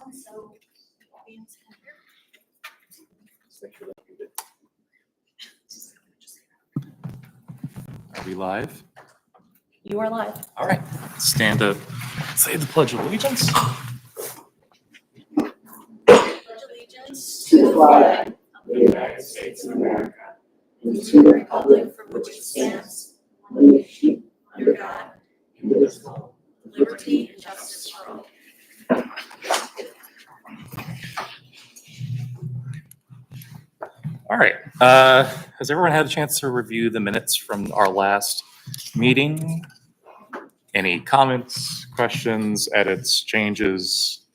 on, so audience Are we live? you are live. All right. Stand up. Say the Pledge of Allegiance. Pledge allegiance to the flag of the United States of America and to the republic for which it stands, one nation, under God, indivisible, with liberty and justice for all. All right. Has everyone had a chance to review the minutes from our last meeting? Any comments, questions, edits, changes?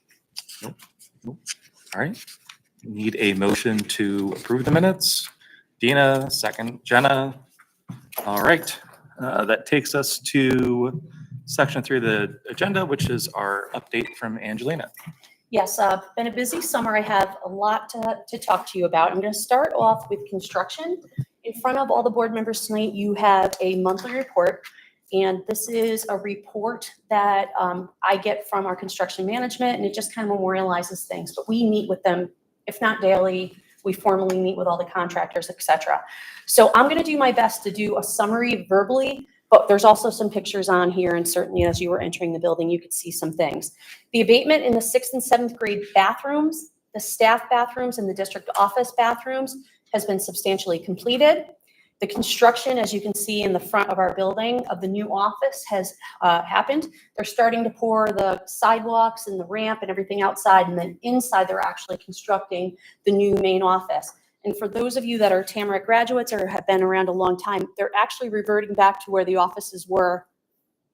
Nope. Nope. All right. Need a motion to approve the minutes. Dina, second. Jenna. All right. That takes us to section 3 of the agenda, which is our update from Angelina. Yes, been a busy summer. I have a lot to talk to you about. I'm going to start off with construction. In front of all the board members tonight, you have a monthly report. And this is a report that I get from our construction management, and it just kind of memorializes things. But we meet with them, if not daily, we formally meet with all the contractors, et cetera. So I'm going to do my best to do a summary verbally, but there's also some pictures on here, and certainly as you were entering the building, you could see some things. The abatement in the 6th and 7th grade bathrooms, the staff bathrooms, and the district office bathrooms has been substantially completed. The construction, as you can see in the front of our building, of the new office has happened. They're starting to pour the sidewalks and the ramp and everything outside, and then inside they're actually constructing the new main office. And for those of you that are Tamarack graduates or have been around a long time, they're actually reverting back to where the offices were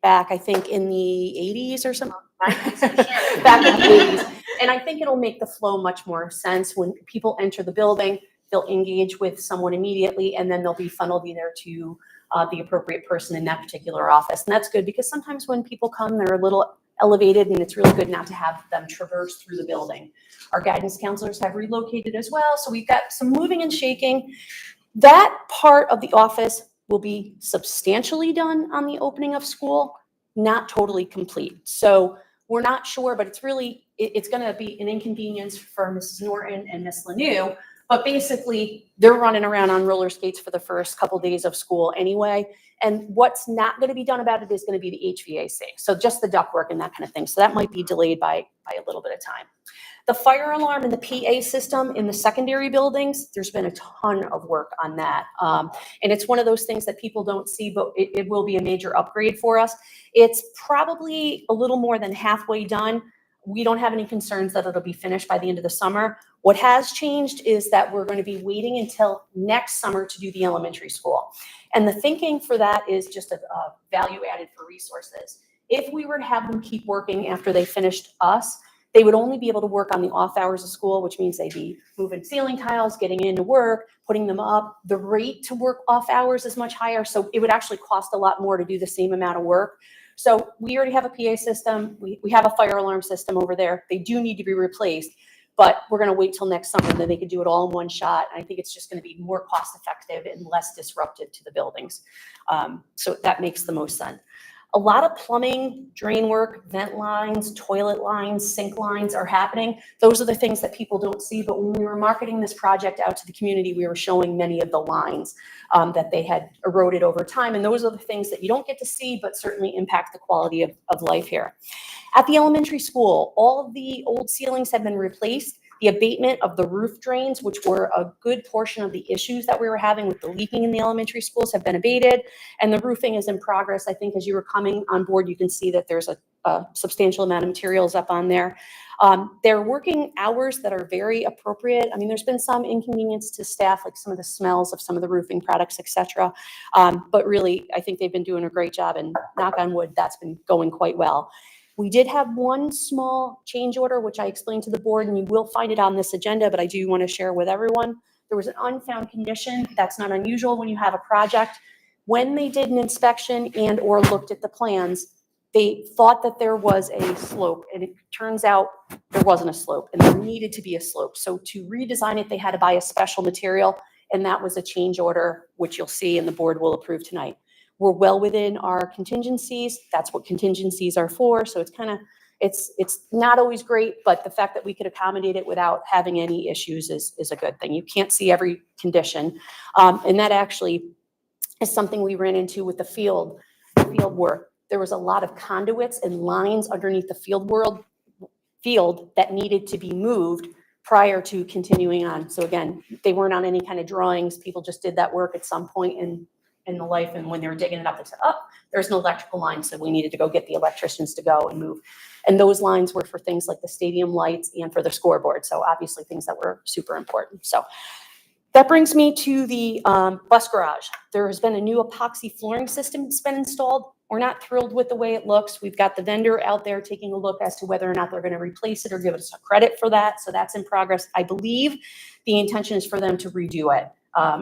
back, I think, in the 80s or something. Back in the 80s. And I think it'll make the flow much more sense when people enter the building. They'll engage with someone immediately, and then they'll be funneled either to the appropriate person in that particular office. And that's good because sometimes when people come, they're a little elevated, and it's really good not to have them traverse through the building. Our guidance counselors have relocated as well, so we've got some moving and shaking. That part of the office will be substantially done on the opening of school, not totally complete. So we're not sure, but it's really, it's going to be an inconvenience for Mrs. Norton and Miss Lanou. But basically, they're running around on roller skates for the first couple days of school anyway. And what's not going to be done about it is going to be the HVAC. So just the ductwork and that kind of thing. So that might be delayed by a little bit of time. The fire alarm and the PA system in the secondary buildings, there's been a ton of work on that. And it's one of those things that people don't see, but it will be a major upgrade for us. It's probably a little more than halfway done. We don't have any concerns that it'll be finished by the end of the summer. What has changed is that we're going to be waiting until next summer to do the elementary school. And the thinking for that is just a value added for resources. If we were to have them keep working after they finished us, they would only be able to work on the off hours of school, which means they'd be moving ceiling tiles, getting into work, putting them up. The rate to work off hours is much higher, so it would actually cost a lot more to do the same amount of work. So we already have a PA system. We have a fire alarm system over there. They do need to be replaced, but we're going to wait till next summer, and then they can do it all in one shot. And I think it's just going to be more cost effective and less disruptive to the buildings. So that makes the most sense. A lot of plumbing, drain work, vent lines, toilet lines, sink lines are happening. Those are the things that people don't see, but when we were marketing this project out to the community, we were showing many of the lines that they had eroded over time. And those are the things that you don't get to see, but certainly impact the quality of life here. At the elementary school, all of the old ceilings have been replaced. The abatement of the roof drains, which were a good portion of the issues that we were having with the leaking in the elementary schools, have been abated, and the roofing is in progress. I think as you were coming on board, you can see that there's a substantial amount of materials up on there. They're working hours that are very appropriate. I mean, there's been some inconvenience to staff, like some of the smells of some of the roofing products, et cetera. But really, I think they've been doing a great job, and knock on wood, that's been going quite well. We did have one small change order, which I explained to the board, and you will find it on this agenda, but I do want to share with everyone. There was an unfound condition. That's not unusual when you have a project. When they did an inspection and or looked at the plans, they thought that there was a slope, and it turns out there wasn't a slope, and there needed to be a slope. So to redesign it, they had to buy a special material, and that was a change order, which you'll see and the board will approve tonight. We're well within our contingencies. That's what contingencies are for. So it's kind of, It's not always great, but the fact that we could accommodate it without having any issues is a good thing. You can't see every condition. And that actually is something we ran into with the field work. There was a lot of conduits and lines underneath the field that needed to be moved prior to continuing on. So again, they weren't on any kind of drawings. People just did that work at some point in the life. And when they were digging it up, they said, oh, there's no electrical line. So we needed to go get the electricians to go and move. And those lines were for things like the stadium lights and for the scoreboard. So obviously things that were super important. So that brings me to the bus garage. There has been a new epoxy flooring system that's been installed. We're not thrilled with the way it looks. We've got the vendor out there taking a look as to whether or not they're going to replace it or give us a credit for that. So that's in progress. I believe the intention is for them to redo it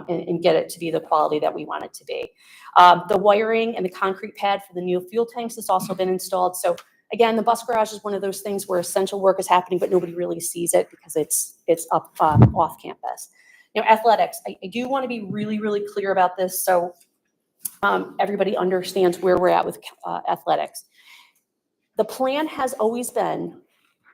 and get it to be the quality that we want it to be. The wiring and the concrete pad for the new fuel tanks has also been installed. So again, the bus garage is one of those things where essential work is happening, but nobody really sees it because it's up off campus. Now, athletics, I do want to be really, really clear about this so everybody understands where we're at with athletics. The plan has always been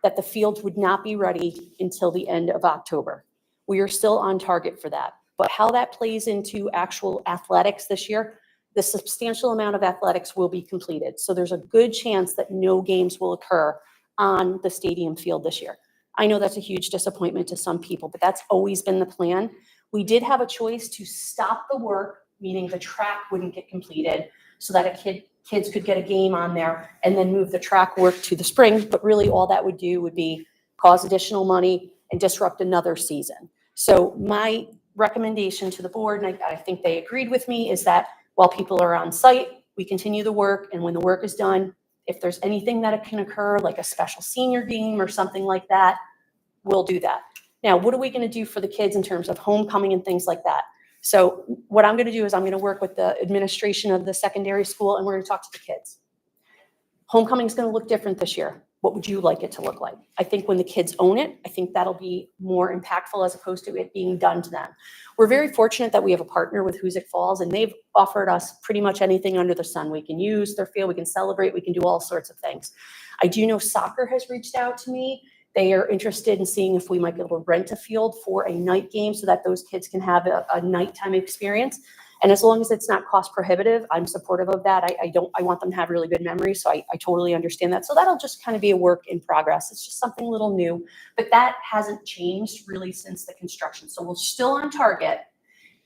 that the fields would not be ready until the end of October. We are still on target for that. But how that plays into actual athletics this year, the substantial amount of athletics will be completed. So there's a good chance that no games will occur on the stadium field this year. I know that's a huge disappointment to some people, but that's always been the plan. We did have a choice to stop the work, meaning the track wouldn't get completed, so that kids could get a game on there and then move the track work to the spring. But really all that would do would be cause additional money and disrupt another season. So my recommendation to the board, and I think they agreed with me, is that while people are on site, we continue the work. And when the work is done, if there's anything that can occur, like a special senior game or something like that, we'll do that. Now, what are we going to do for the kids in terms of homecoming and things like that? So what I'm going to do is I'm going to work with the administration of the secondary school, and we're going to talk to the kids. Homecoming is going to look different this year. What would you like it to look like? I think when the kids own it, I think that'll be more impactful as opposed to it being done to them. We're very fortunate that we have a partner with Hoosick Falls, and they've offered us pretty much anything under the sun. We can use their field, we can celebrate, we can do all sorts of things. I do know soccer has reached out to me. They are interested in seeing if we might be able to rent a field for a night game so that those kids can have a nighttime experience. And as long as it's not cost prohibitive, I'm supportive of that. I want them to have really good memories. So I totally understand that. So that'll just kind of be a work in progress. It's just something a little new, but that hasn't changed really since the construction. So we're still on target,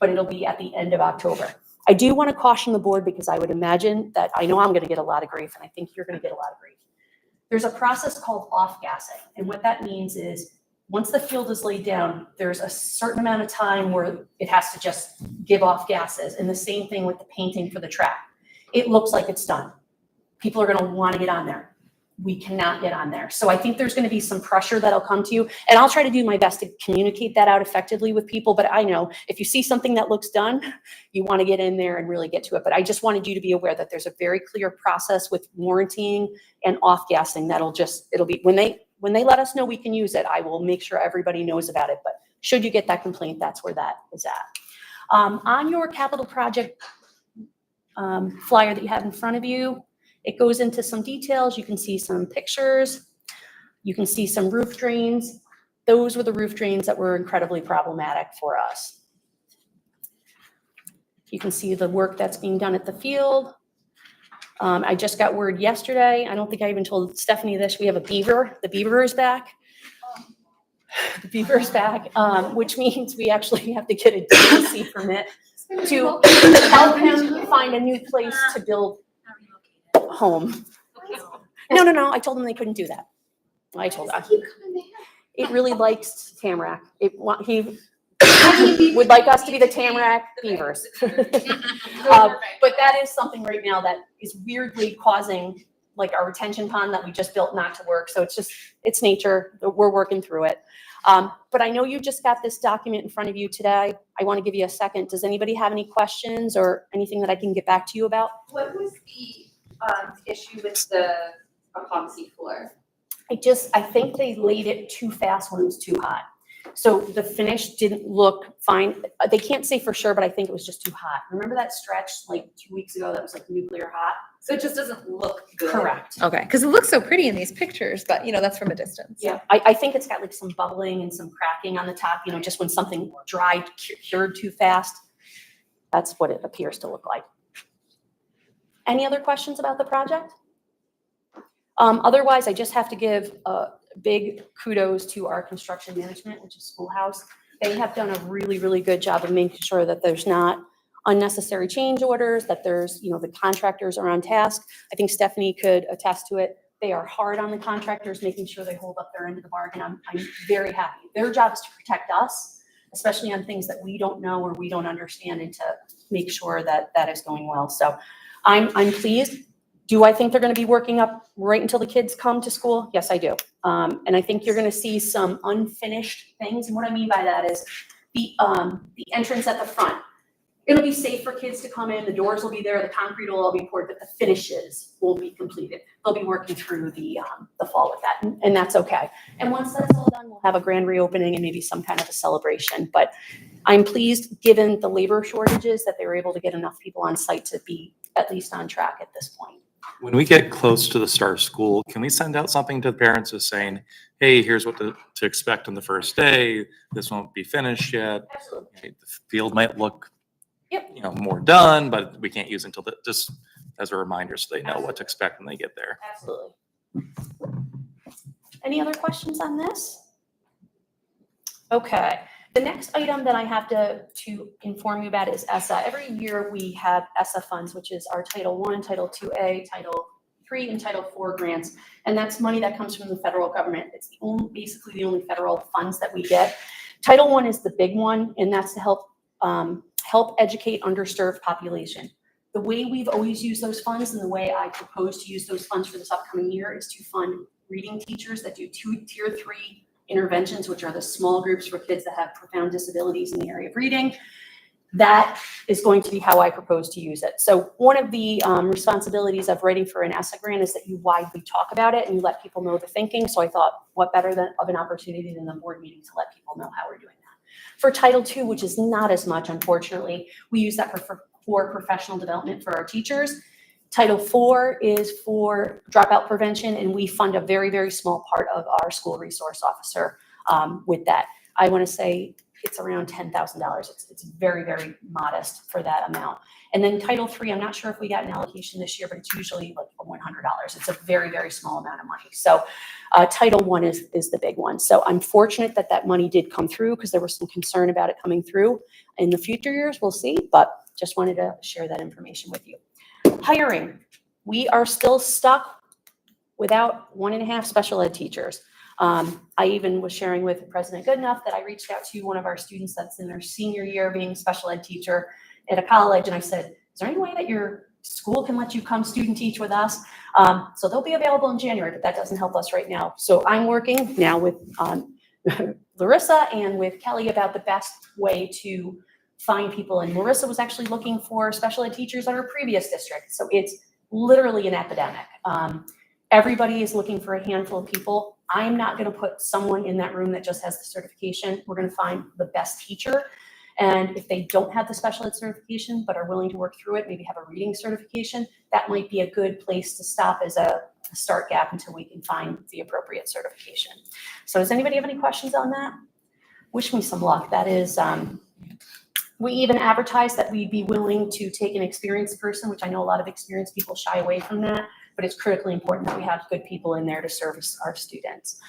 but it'll be at the end of October. I do want to caution the board because I would imagine that I know I'm going to get a lot of grief, and I think you're going to get a lot of grief. There's a process called off-gassing. And what that means is once the field is laid down, there's a certain amount of time where it has to just give off gases. And the same thing with the painting for the track. It looks like it's done. People are going to want to get on there. We cannot get on there. So I think there's going to be some pressure that'll come to you. And I'll try to do my best to communicate that out effectively with people. But I know if you see something that looks done, you want to get in there and really get to it. But I just wanted you to be aware that there's a very clear process with warrantying and off-gassing. It'll be when they let us know we can use it, I will make sure everybody knows about it. But should you get that complaint, that's where that is at. On your capital project flyer that you have in front of you, it goes into some details. You can see some pictures. You can see some roof drains. Those were the roof drains that were incredibly problematic for us. You can see the work that's being done at the field. I just got word yesterday. I don't think I even told Stephanie this. We have a beaver. The beaver is back. The beaver is back, which means we actually have to get a DEC permit to help him find a new place to build home. No. I told them they couldn't do that. I told them. It really likes Tamarack. He would like us to be the Tamarack Beavers. But that is something right now that is weirdly causing like our retention pond that we just built not to work. So it's nature. We're working through it. But I know you just got this document in front of you today. I want to give you a second. Does anybody have any questions or anything that I can get back to you about? What was the issue with the epoxy floor? I think they laid it too fast when it was too hot. So the finish didn't look fine. They can't say for sure, but I think it was just too hot. Remember that stretch like 2 weeks ago that was like nuclear hot? So it just doesn't look good. Correct. Okay, because it looks so pretty in these pictures, but that's from a distance. Yeah, I think it's got like some bubbling and some cracking on the top, just when something dried, cured too fast. That's what it appears to look like. Any other questions about the project? Otherwise, I just have to give a big kudos to our construction management, which is Schoolhouse. They have done a really, really good job of making sure that there's not unnecessary change orders, that there's, the contractors are on task. I think Stephanie could attest to it. They are hard on the contractors, making sure they hold up their end of the bargain. I'm very happy. Their job is to protect us, especially on things that we don't know or we don't understand, and to make sure that that is going well. So I'm pleased. Do I think they're going to be working up right until the kids come to school? Yes, I do. And I think you're going to see some unfinished things. And what I mean by that is the entrance at the front. It'll be safe for kids to come in. The doors will be there. The concrete will all be poured, but the finishes won't be completed. They'll be working through the fall with that, and that's okay. And once that's all done, we'll have a grand reopening and maybe some kind of a celebration. But I'm pleased, given the labor shortages, that they were able to get enough people on site to be at least on track at this point. When we get close to the start of school, can we send out something to the parents just saying, hey, here's what to expect on the first day. This won't be finished yet. Absolutely. Okay, the field might look, Yep. more done, but we can't use until just as a reminder so they know what to expect when they get there. Absolutely. Any other questions on this? Okay. The next item that I have to inform you about is ESSA. Every year we have ESSA funds, which is our Title I, Title IIA, Title III, and Title IV grants. And that's money that comes from the federal government. It's basically the only federal funds that we get. Title I is the big one, and that's to help educate underserved population. The way we've always used those funds, and the way I propose to use those funds for this upcoming year, is to fund reading teachers that do Tier 3 interventions, which are the small groups for kids that have profound disabilities in the area of reading. That is going to be how I propose to use it. So one of the responsibilities of writing for an ESSA grant is that you widely talk about it and you let people know the thinking. So I thought, what better of an opportunity than the board meeting to let people know how we're doing that. For Title II, which is not as much, unfortunately, we use that for professional development for our teachers. Title IV is for dropout prevention, and we fund a very, very small part of our school resource officer with that. I want to say it's around $10,000. It's very, very modest for that amount. And then Title III, I'm not sure if we got an allocation this year, but it's usually like $100. It's a very, very small amount of money. So Title I is the big one. So I'm fortunate that that money did come through, because there was some concern about it coming through. In the future years, we'll see, but just wanted to share that information with you. Hiring. We are still stuck without 1.5 special ed teachers. I even was sharing with President Goodenough that I reached out to one of our students that's in their senior year being a special ed teacher at a college, and I said, is there any way that your school can let you come student teach with us? So they'll be available in January, but that doesn't help us right now. So I'm working now with Larissa and with Kelly about the best way to find people. And Larissa was actually looking for special ed teachers at her previous district. So it's literally an epidemic. Everybody is looking for a handful of people. I'm not going to put someone in that room that just has the certification. We're going to find the best teacher. And if they don't have the special ed certification, but are willing to work through it, maybe have a reading certification, that might be a good place to stop as a start gap until we can find the appropriate certification. So does anybody have any questions on that? Wish me some luck. That is, we even advertised that we'd be willing to take an experienced person, which I know a lot of experienced people shy away from that, but it's critically important that we have good people in there to service our students.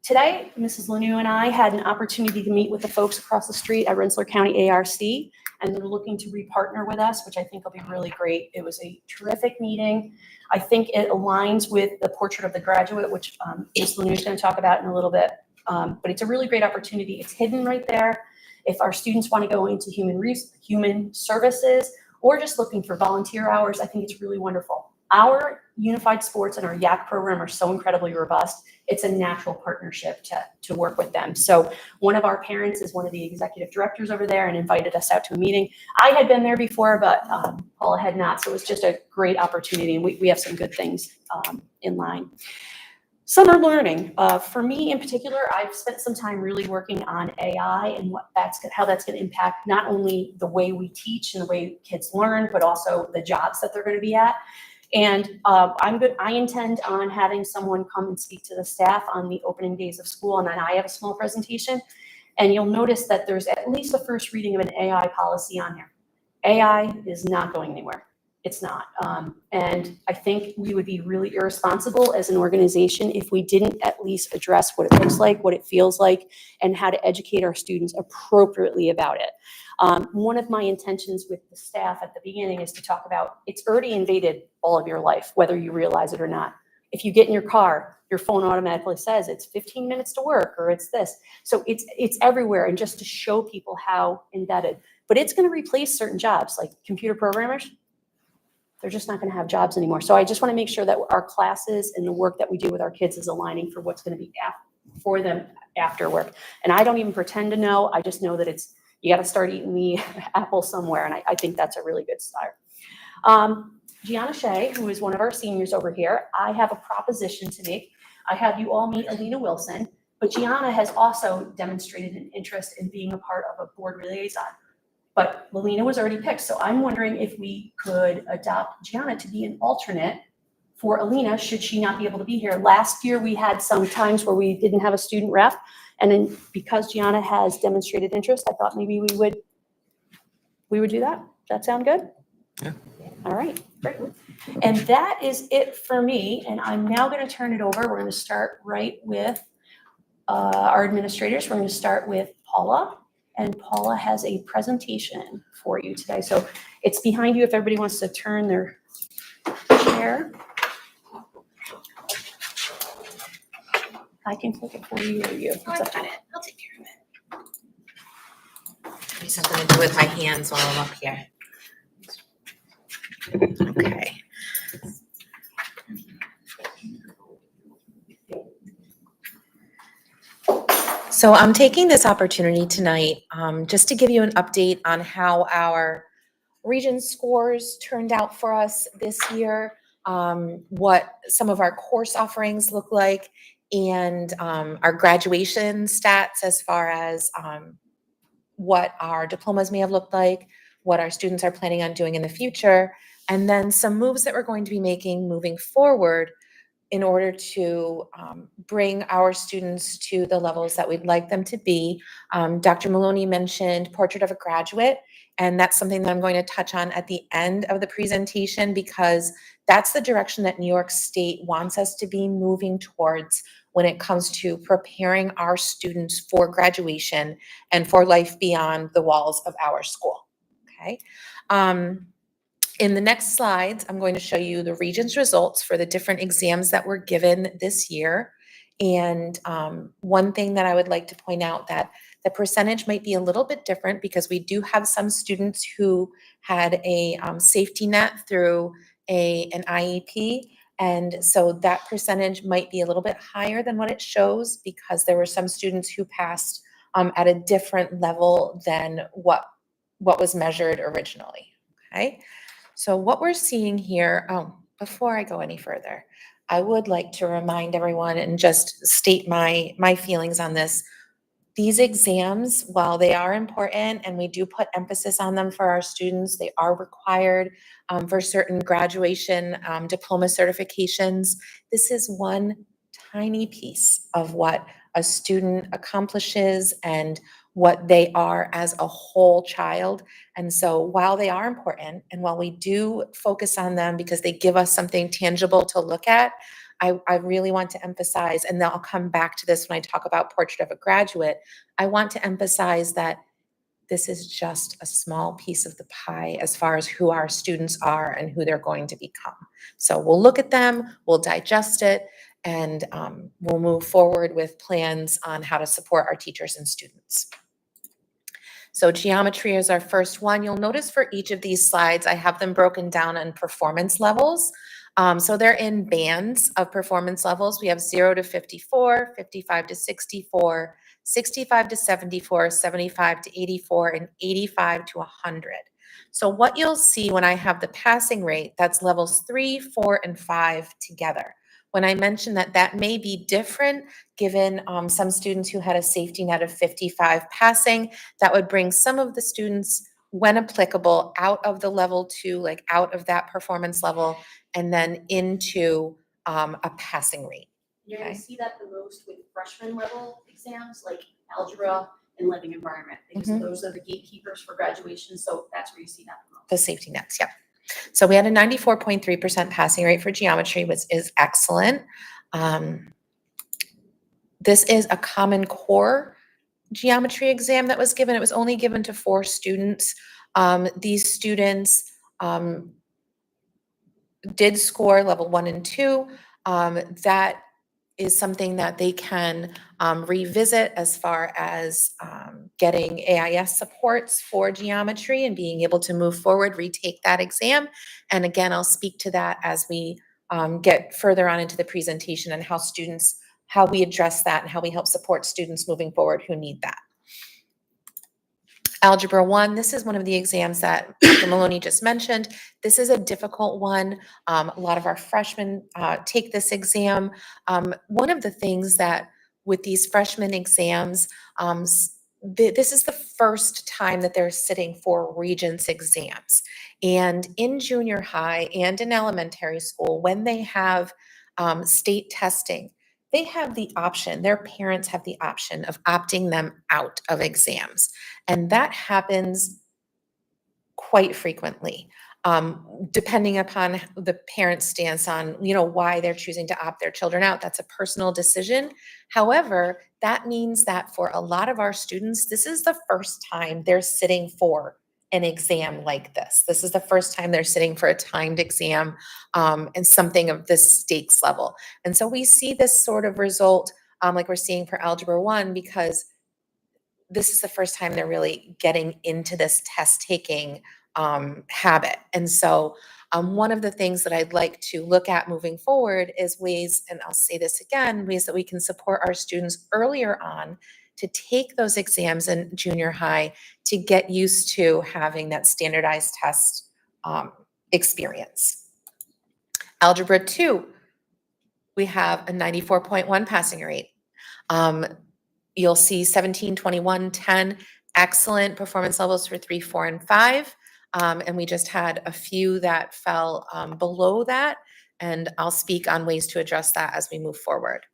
Today, Mrs. Lanu and I had an opportunity to meet with the folks across the street at Rensselaer County ARC, and they're looking to repartner with us, which I think will be really great. It was a terrific meeting. I think it aligns with the portrait of the graduate, which Ms. Lanu is going to talk about in a little bit, but it's a really great opportunity. It's hidden right there. If our students want to go into human services or just looking for volunteer hours, I think it's really wonderful. Our unified sports and our YAC program are so incredibly robust. It's a natural partnership to work with them. So one of our parents is one of the executive directors over there and invited us out to a meeting. I had been there before, but Paula had not. So it was just a great opportunity. And we have some good things in line. Summer learning. For me in particular, I've spent some time really working on AI and how that's going to impact not only the way we teach and the way kids learn, but also the jobs that they're going to be at. And I intend on having someone come and speak to the staff on the opening days of school, and then I have a small presentation. And you'll notice that there's at least a first reading of an AI policy on here. AI is not going anywhere. It's not. And I think we would be really irresponsible as an organization if we didn't at least address what it looks like, what it feels like, and how to educate our students appropriately about it. One of my intentions with the staff at the beginning is to talk about it's already invaded all of your life, whether you realize it or not. If you get in your car, your phone automatically says it's 15 minutes to work or it's this. So it's everywhere, and just to show people how embedded. But it's going to replace certain jobs like computer programmers. They're just not going to have jobs anymore. So I just want to make sure that our classes and the work that we do with our kids is aligning for what's going to be for them after work. And I don't even pretend to know. I just know that you got to start eating the apple somewhere. And I think that's a really good start. Gianna Shea, who is one of our seniors over here, I have a proposition to make. I have you all meet Alina Wilson, but Gianna has also demonstrated an interest in being a part of a board liaison. But Alina was already picked, so I'm wondering if we could adopt Gianna to be an alternate for Alina, should she not be able to be here. Last year, we had some times where we didn't have a student rep, and then because Gianna has demonstrated interest, I thought maybe we would do that. Does that sound good? Yeah. All right, great. And that is it for me, and I'm now going to turn it over. We're going to start right with our administrators. We're going to start with Paula. And Paula has a presentation for you today. So it's behind you if everybody wants to turn their chair. I can click it for you or you. It's up to you. I'll take care of it. Give me something to do with my hands while I'm up here. Okay. So I'm taking this opportunity tonight just to give you an update on how our region scores turned out for us this year, what some of our course offerings look like, and our graduation stats as far as what our diplomas may have looked like, what our students are planning on doing in the future, and then some moves that we're going to be making moving forward in order to bring our students to the levels that we'd like them to be. Dr. Maloney mentioned Portrait of a Graduate, and that's something that I'm going to touch on at the end of the presentation because that's the direction that New York State wants us to be moving towards when it comes to preparing our students for graduation and for life beyond the walls of our school, okay? In the next slides, I'm going to show you the region's results for the different exams that were given this year. And one thing that I would like to point out that the percentage might be a little bit different because we do have some students who had a safety net through an IEP. And so that percentage might be a little bit higher than what it shows because there were some students who passed at a different level than what was measured originally, okay? So what we're seeing here, before I go any further, I would like to remind everyone and just state my feelings on this. These exams, while they are important and we do put emphasis on them for our students, they are required for certain graduation diploma certifications. This is one tiny piece of what a student accomplishes and what they are as a whole child. And so while they are important and while we do focus on them because they give us something tangible to look at, I really want to emphasize, and then I'll come back to this when I talk about Portrait of a Graduate, I want to emphasize that this is just a small piece of the pie as far as who our students are and who they're going to become. So we'll look at them, we'll digest it, and we'll move forward with plans on how to support our teachers and students. So geometry is our first one. You'll notice for each of these slides, I have them broken down in performance levels. So they're in bands of performance levels. We have 0 to 54, 55 to 64, 65 to 74, 75 to 84, and 85 to 100. So what you'll see when I have the passing rate, that's levels 3, 4, and 5 together. When I mentioned that that may be different, given some students who had a safety net of 55 passing, that would bring some of the students, when applicable, out of the level 2, like out of that performance level, and then into a passing rate. You're gonna Okay. see that the most with freshman level exams like algebra and living environment, because Mhm. those are the gatekeepers for graduation, so that's where you see that the most. The safety nets, yep. So we had a 94.3% passing rate for geometry, which is excellent. This is a Common Core geometry exam that was given. It was only given to 4 students. These students did score level 1 and 2. That is something that they can revisit as far as getting AIS supports for geometry and being able to move forward, retake that exam. And again, I'll speak to that as we get further on into the presentation and how we address that and how we help support students moving forward who need that. Algebra 1, this is one of the exams that Dr. Maloney just mentioned. This is a difficult one. A lot of our freshmen take this exam. One of the things that with these freshman exams, this is the first time that they're sitting for Regents exams. And in junior high and in elementary school, when they have state testing, they have the option, their parents have the option of opting them out of exams. And that happens quite frequently, depending upon the parent's stance on, why they're choosing to opt their children out. That's a personal decision. However, that means that for a lot of our students, this is the first time they're sitting for an exam like this. This is the first time they're sitting for a timed exam and something of this stakes level. And so we see this sort of result like we're seeing for Algebra 1, because this is the first time they're really getting into this test taking habit. And so one of the things that I'd like to look at moving forward is ways, and I'll say this again, ways that we can support our students earlier on to take those exams in junior high to get used to having that standardized test experience. Algebra 2, we have a 94.1 passing rate. You'll see 17, 21, 10, excellent performance levels for 3, 4, and 5. And we just had a few that fell below that. And I'll speak on ways to address that as we move forward.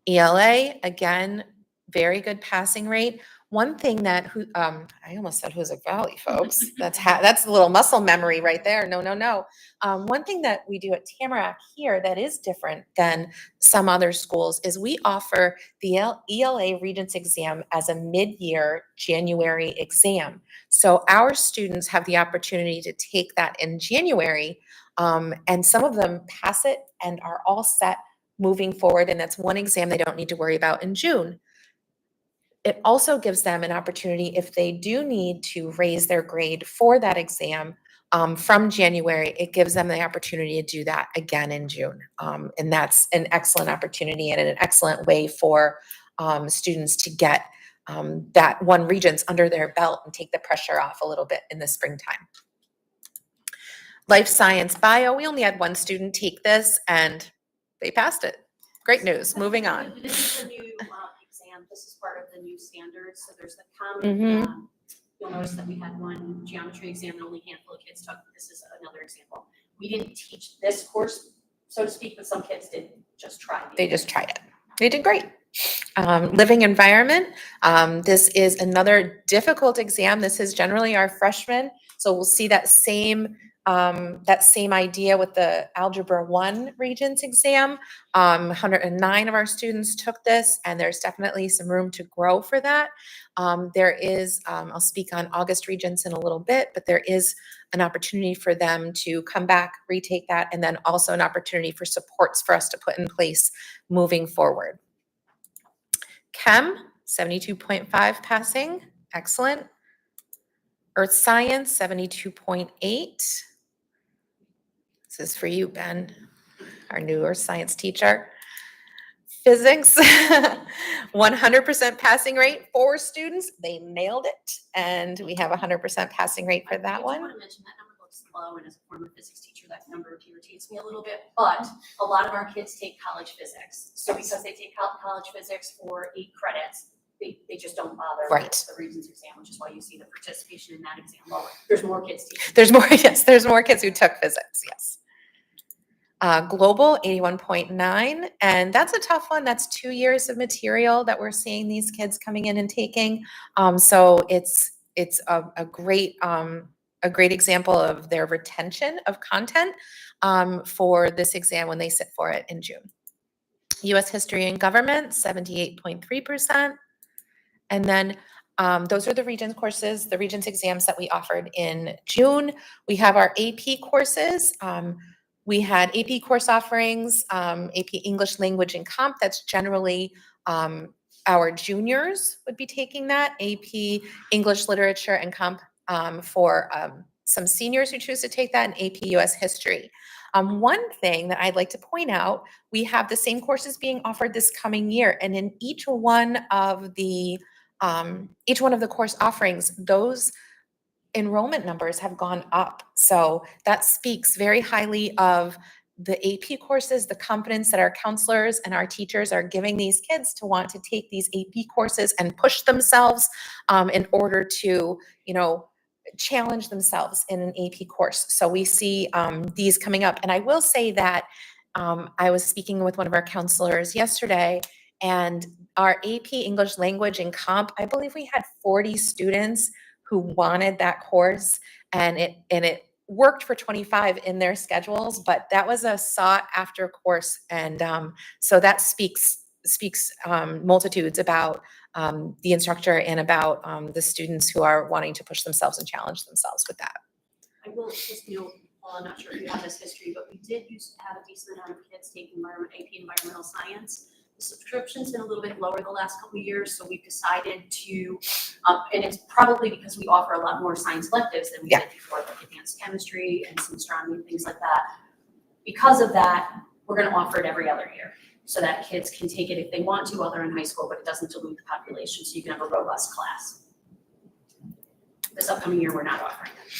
ELA, again, very good passing rate. One thing that, I almost said Hoosick Valley, folks. That's a little muscle memory right there. No. One thing that we do at Tamarack here that is different than some other schools is we offer the ELA Regents exam as a mid-year January exam. So our students have the opportunity to take that in January, and some of them pass it and are all set moving forward. And that's one exam they don't need to worry about in June. It also gives them an opportunity if they do need to raise their grade for that exam from January, it gives them the opportunity to do that again in June. And that's an excellent opportunity and an excellent way for students to get that one Regents under their belt and take the pressure off a little bit in the springtime. Life Science Bio, we only had one student take this and they passed it. Great news, moving on. This is the new exam, this is part of the new standards, so there's the common, you'll notice that we had one geometry exam and only a handful of kids took, this is another example. We didn't teach this course, so to speak, but some kids did just try. They just tried it. They did great. Living environment, this is another difficult exam. This is generally our freshmen, so we'll see that same idea with the Algebra 1 Regents exam. 109 of our students took this, and there's definitely some room to grow for that. There is, I'll speak on August Regents in a little bit, but there is an opportunity for them to come back, retake that, and then also an opportunity for supports for us to put in place moving forward. Chem, 72.5 passing, excellent. Earth Science, 72.8. This is for you, Ben, our new Earth Science teacher. Physics, 100% passing rate for students. They nailed it. And we have 100% passing rate for that I one. do want to mention that number looks low, and as a former physics teacher, that number irritates me a little bit, but a lot of our kids take college physics. So because they take college physics for 8 credits, they just don't bother Right. with the Regents exam, which is why you see the participation in that exam lower. There's more kids taking. There's more, yes, there's more kids who took physics, yes. Global, 81.9, and that's a tough one. That's 2 years of material that we're seeing these kids coming in and taking. So it's a great example of their retention of content for this exam when they sit for it in June. U.S. History and Government, 78.3%. And then those are the Regents courses, the Regents exams that we offered in June. We have our AP courses. We had AP course offerings, AP English Language and Comp. That's generally our juniors would be taking that. AP English Literature and Comp for some seniors who choose to take that, and AP US History. One thing that I'd like to point out, we have the same courses being offered this coming year, and in each one of the course offerings, those enrollment numbers have gone up. So that speaks very highly of the AP courses, the confidence that our counselors and our teachers are giving these kids to want to take these AP courses and push themselves in order to, challenge themselves in an AP course. So we see these coming up. And I will say that I was speaking with one of our counselors yesterday, and our AP English Language and Comp, I believe we had 40 students who wanted that course, and it worked for 25 in their schedules, but that was a sought after course. And so that speaks multitudes about the instructor and about the students who are wanting to push themselves and challenge themselves with that. I will just note, I'm not sure if you have this history, but we did used to have a decent amount of kids taking AP Environmental Science. The subscription's been a little bit lower the last couple of years, so we've decided to, and it's probably because we offer a lot more science electives than we did before, like advanced chemistry and some astronomy and things like that. Because of that, we're going to offer it every other year, so that kids can take it if they want to while they're in high school, but it doesn't dilute the population, so you can have a robust class. This upcoming year, we're not offering it.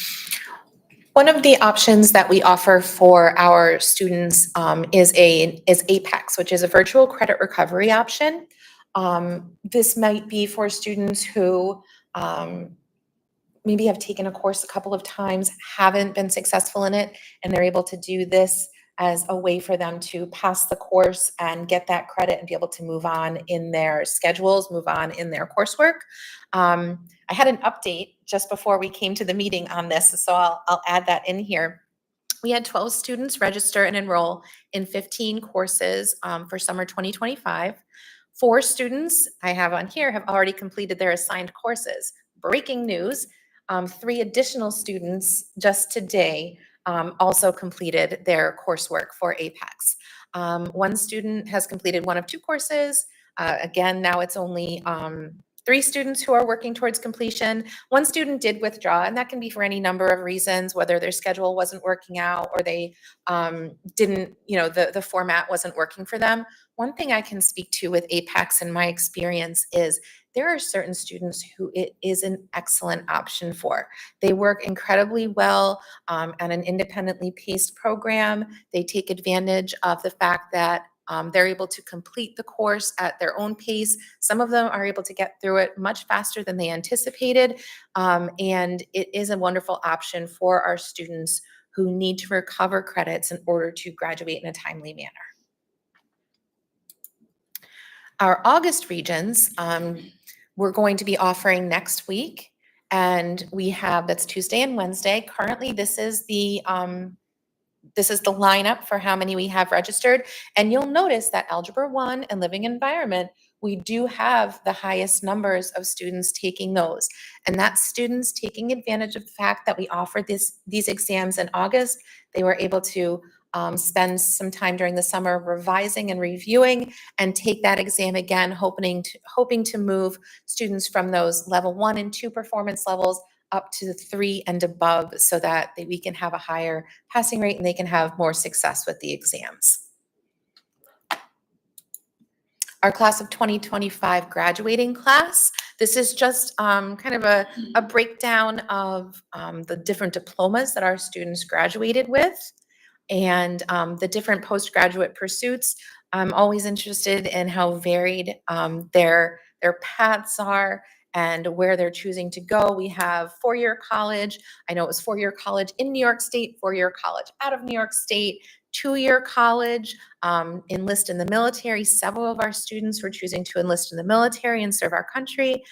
One of the options that we offer for our students is APEX, which is a virtual credit recovery option. This might be for students who maybe have taken a course a couple of times, haven't been successful in it, and they're able to do this as a way for them to pass the course and get that credit and be able to move on in their schedules, move on in their coursework. I had an update just before we came to the meeting on this, so I'll add that in here. We had 12 students register and enroll in 15 courses for summer 2025. 4 students I have on here have already completed their assigned courses. Breaking news, 3 additional students just today also completed their coursework for APEX. 1 student has completed 1 of 2 courses. Again, now it's only 3 students who are working towards completion. 1 student did withdraw, and that can be for any number of reasons, whether their schedule wasn't working out or they didn't, the format wasn't working for them. One thing I can speak to with APEX in my experience is there are certain students who it is an excellent option for. They work incredibly well at an independently paced program. They take advantage of the fact that they're able to complete the course at their own pace. Some of them are able to get through it much faster than they anticipated. And it is a wonderful option for our students who need to recover credits in order to graduate in a timely manner. Our August regions, we're going to be offering next week. And we have, that's Tuesday and Wednesday. Currently, this is the lineup for how many we have registered. And you'll notice that Algebra 1 and Living Environment, we do have the highest numbers of students taking those. And that's students taking advantage of the fact that we offered these exams in August. They were able to spend some time during the summer revising and reviewing and take that exam again, hoping to move students from those level 1 and 2 performance levels up to 3 and above, so that we can have a higher passing rate and they can have more success with the exams. Our class of 2025 graduating class, This is just kind of a breakdown of the different diplomas that our students graduated with and the different postgraduate pursuits. I'm always interested in how varied their paths are and where they're choosing to go. We have four-year college. I know it was four-year college in New York State, four-year college out of New York State, two-year college, enlist in the military. Several of our students were choosing to enlist in the military and serve our country.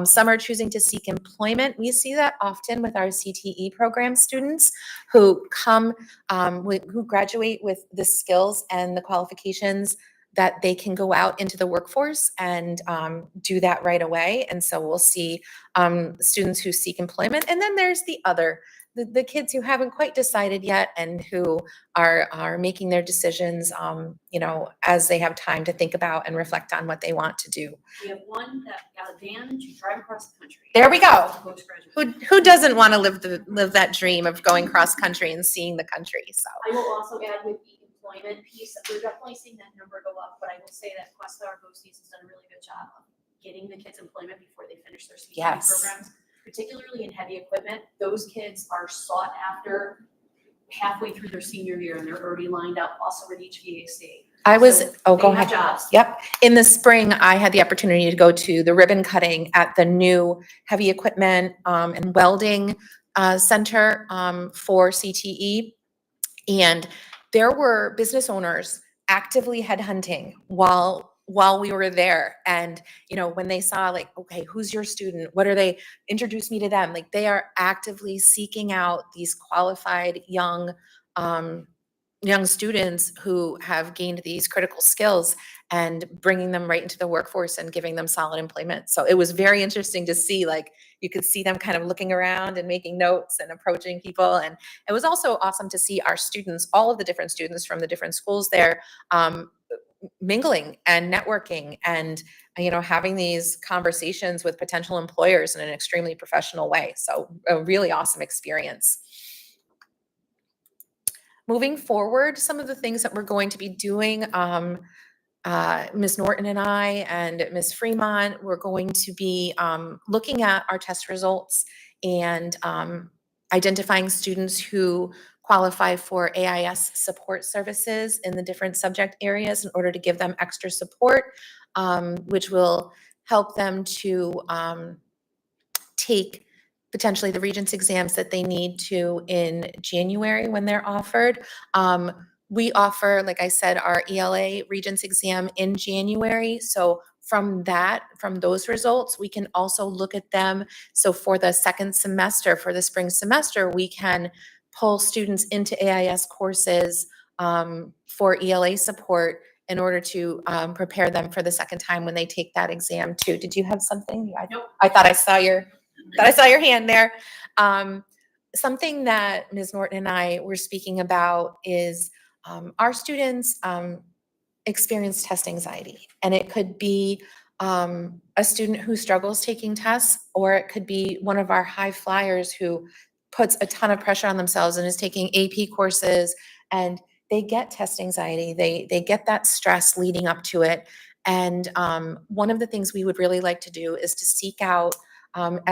Some are choosing to seek employment. We see that often with our CTE program students who come, who graduate with the skills and the qualifications that they can go out into the workforce and do that right away. And so we'll see students who seek employment. And then there's the kids who haven't quite decided yet and who are making their decisions, as they have time to think about and reflect on what they want to do. We have one that got a van to drive across the country. There we go. Postgraduate. Who doesn't want to live that dream of going cross country and seeing the country? So I will also add with the employment piece, we're definitely seeing that number go up, but I will say that Questar BOCES has done a really good job of getting the kids employment before they finish their CTE Yes. programs, particularly in heavy equipment. Those kids are sought after halfway through their senior year and they're already lined up also with HVAC. I was, So go they have ahead. jobs. Yep. In the spring, I had the opportunity to go to the ribbon cutting at the new heavy equipment and welding center for CTE. And there were business owners actively headhunting while we were there. And, when they saw like, okay, who's your student? What are they? Introduce me to them. Like they are actively seeking out these qualified young students who have gained these critical skills and bringing them right into the workforce and giving them solid employment. So it was very interesting to see, like, you could see them kind of looking around and making notes and approaching people. And it was also awesome to see our students, all of the different students from the different schools there, mingling and networking and, having these conversations with potential employers in an extremely professional way. So a really awesome experience. Moving forward, some of the things that we're going to be doing, Ms. Norton and I and Ms. Fremont, we're going to be looking at our test results and identifying students who qualify for AIS support services in the different subject areas in order to give them extra support, which will help them to take potentially the Regents exams that they need to in January when they're offered. We offer, like I said, our ELA Regents exam in January. So from those results, we can also look at them. So for the second semester, for the spring semester, we can pull students into AIS courses for ELA support in order to prepare them for the second time when they take that exam too. Did you have something? Nope. I thought I saw your hand there. Something that Ms. Norton and I were speaking about is our students experience test anxiety, and it could be a student who struggles taking tests, or it could be one of our high flyers who puts a ton of pressure on themselves and is taking AP courses, and they get test anxiety. They get that stress leading up to it. And one of the things we would really like to do is to seek out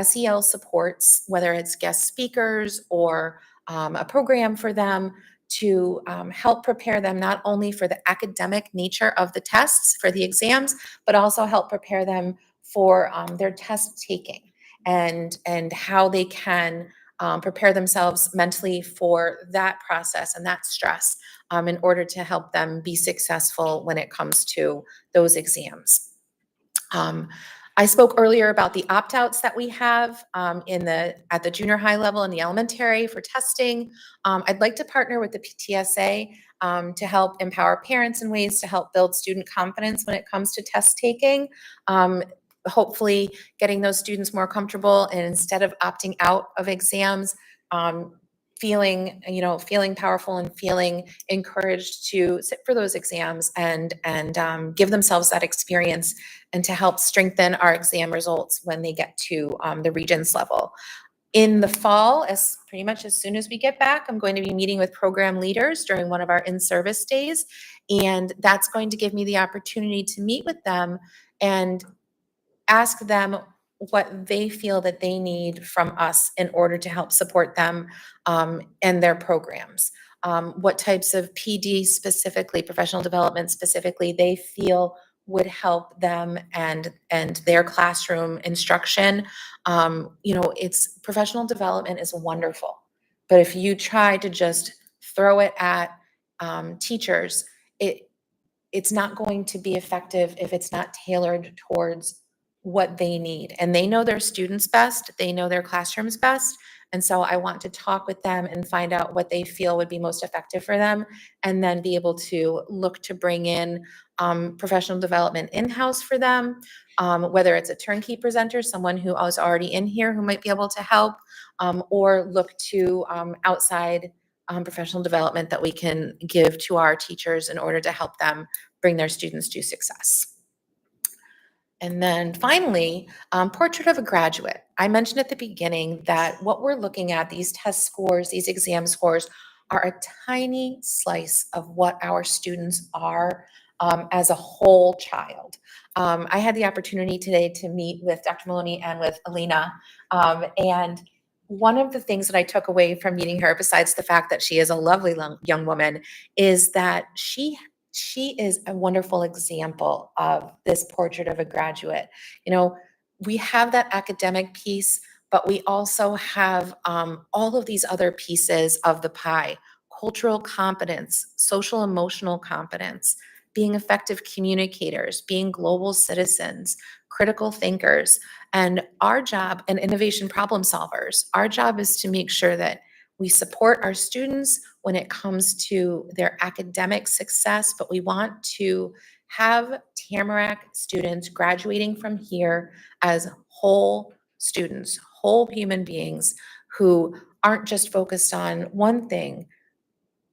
SEL supports, whether it's guest speakers or a program for them to help prepare them not only for the academic nature of the tests, for the exams, but also help prepare them for their test taking and how they can prepare themselves mentally for that process and that stress in order to help them be successful when it comes to those exams. I spoke earlier about the opt-outs that we have at the junior high level and the elementary for testing. I'd like to partner with the PTSA to help empower parents in ways to help build student confidence when it comes to test taking. Hopefully getting those students more comfortable, and instead of opting out of exams, feeling powerful and feeling encouraged to sit for those exams and give themselves that experience, and to help strengthen our exam results when they get to the Regents level. In the fall, pretty much as soon as we get back, I'm going to be meeting with program leaders during one of our in-service days, and that's going to give me the opportunity to meet with them and ask them what they feel that they need from us in order to help support them and their programs. What types of PD specifically, professional development specifically, they feel would help them and their classroom instruction. It's professional development is wonderful, but if you try to just throw it at teachers, it's not going to be effective if it's not tailored towards what they need. And they know their students best, they know their classrooms best. And so I want to talk with them and find out what they feel would be most effective for them, and then be able to look to bring in professional development in-house for them, whether it's a turnkey presenter, someone who is already in here who might be able to help, or look to outside professional development that we can give to our teachers in order to help them bring their students to success. And then finally, portrait of a graduate. I mentioned at the beginning that what we're looking at, these test scores, these exam scores, are a tiny slice of what our students are as a whole child. I had the opportunity today to meet with Dr. Maloney and with Alina, and one of the things that I took away from meeting her, besides the fact that she is a lovely young woman, is that she is a wonderful example of this portrait of a graduate. We have that academic piece, but we also have all of these other pieces of the pie: cultural competence, social emotional competence, being effective communicators, being global citizens, critical thinkers. And our job, and innovation problem solvers, our job is to make sure that we support our students when it comes to their academic success, but we want to have Tamarack students graduating from here as whole students, whole human beings who aren't just focused on one thing,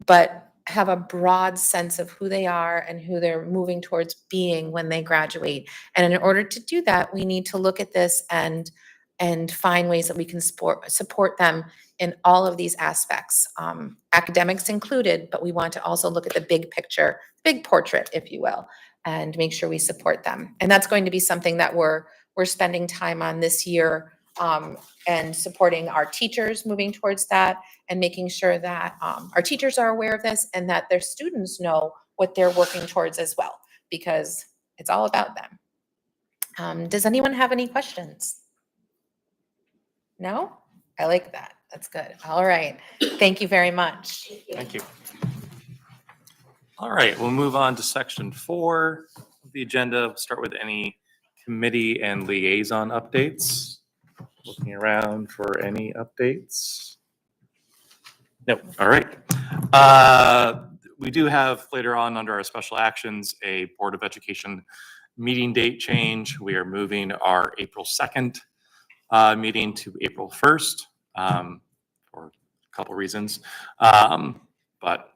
but have a broad sense of who they are and who they're moving towards being when they graduate. And in order to do that, we need to look at this and find ways that we can support them in all of these aspects, academics included, but we want to also look at the big picture, big portrait, if you will, and make sure we support them. And that's going to be something that we're spending time on this year, and supporting our teachers moving towards that, and making sure that our teachers are aware of this and that their students know what they're working towards as well, because it's all about them. Does anyone have any questions? No? I like that. That's good. All right. Thank you very much. Thank you. All right, we'll move on to section 4 of the agenda. We'll start with any committee and liaison updates. Looking around for any updates. Nope. All right. We do have later on under our special actions a Board of Education meeting date change. We are moving our April 2nd meeting to April 1st for a couple reasons. But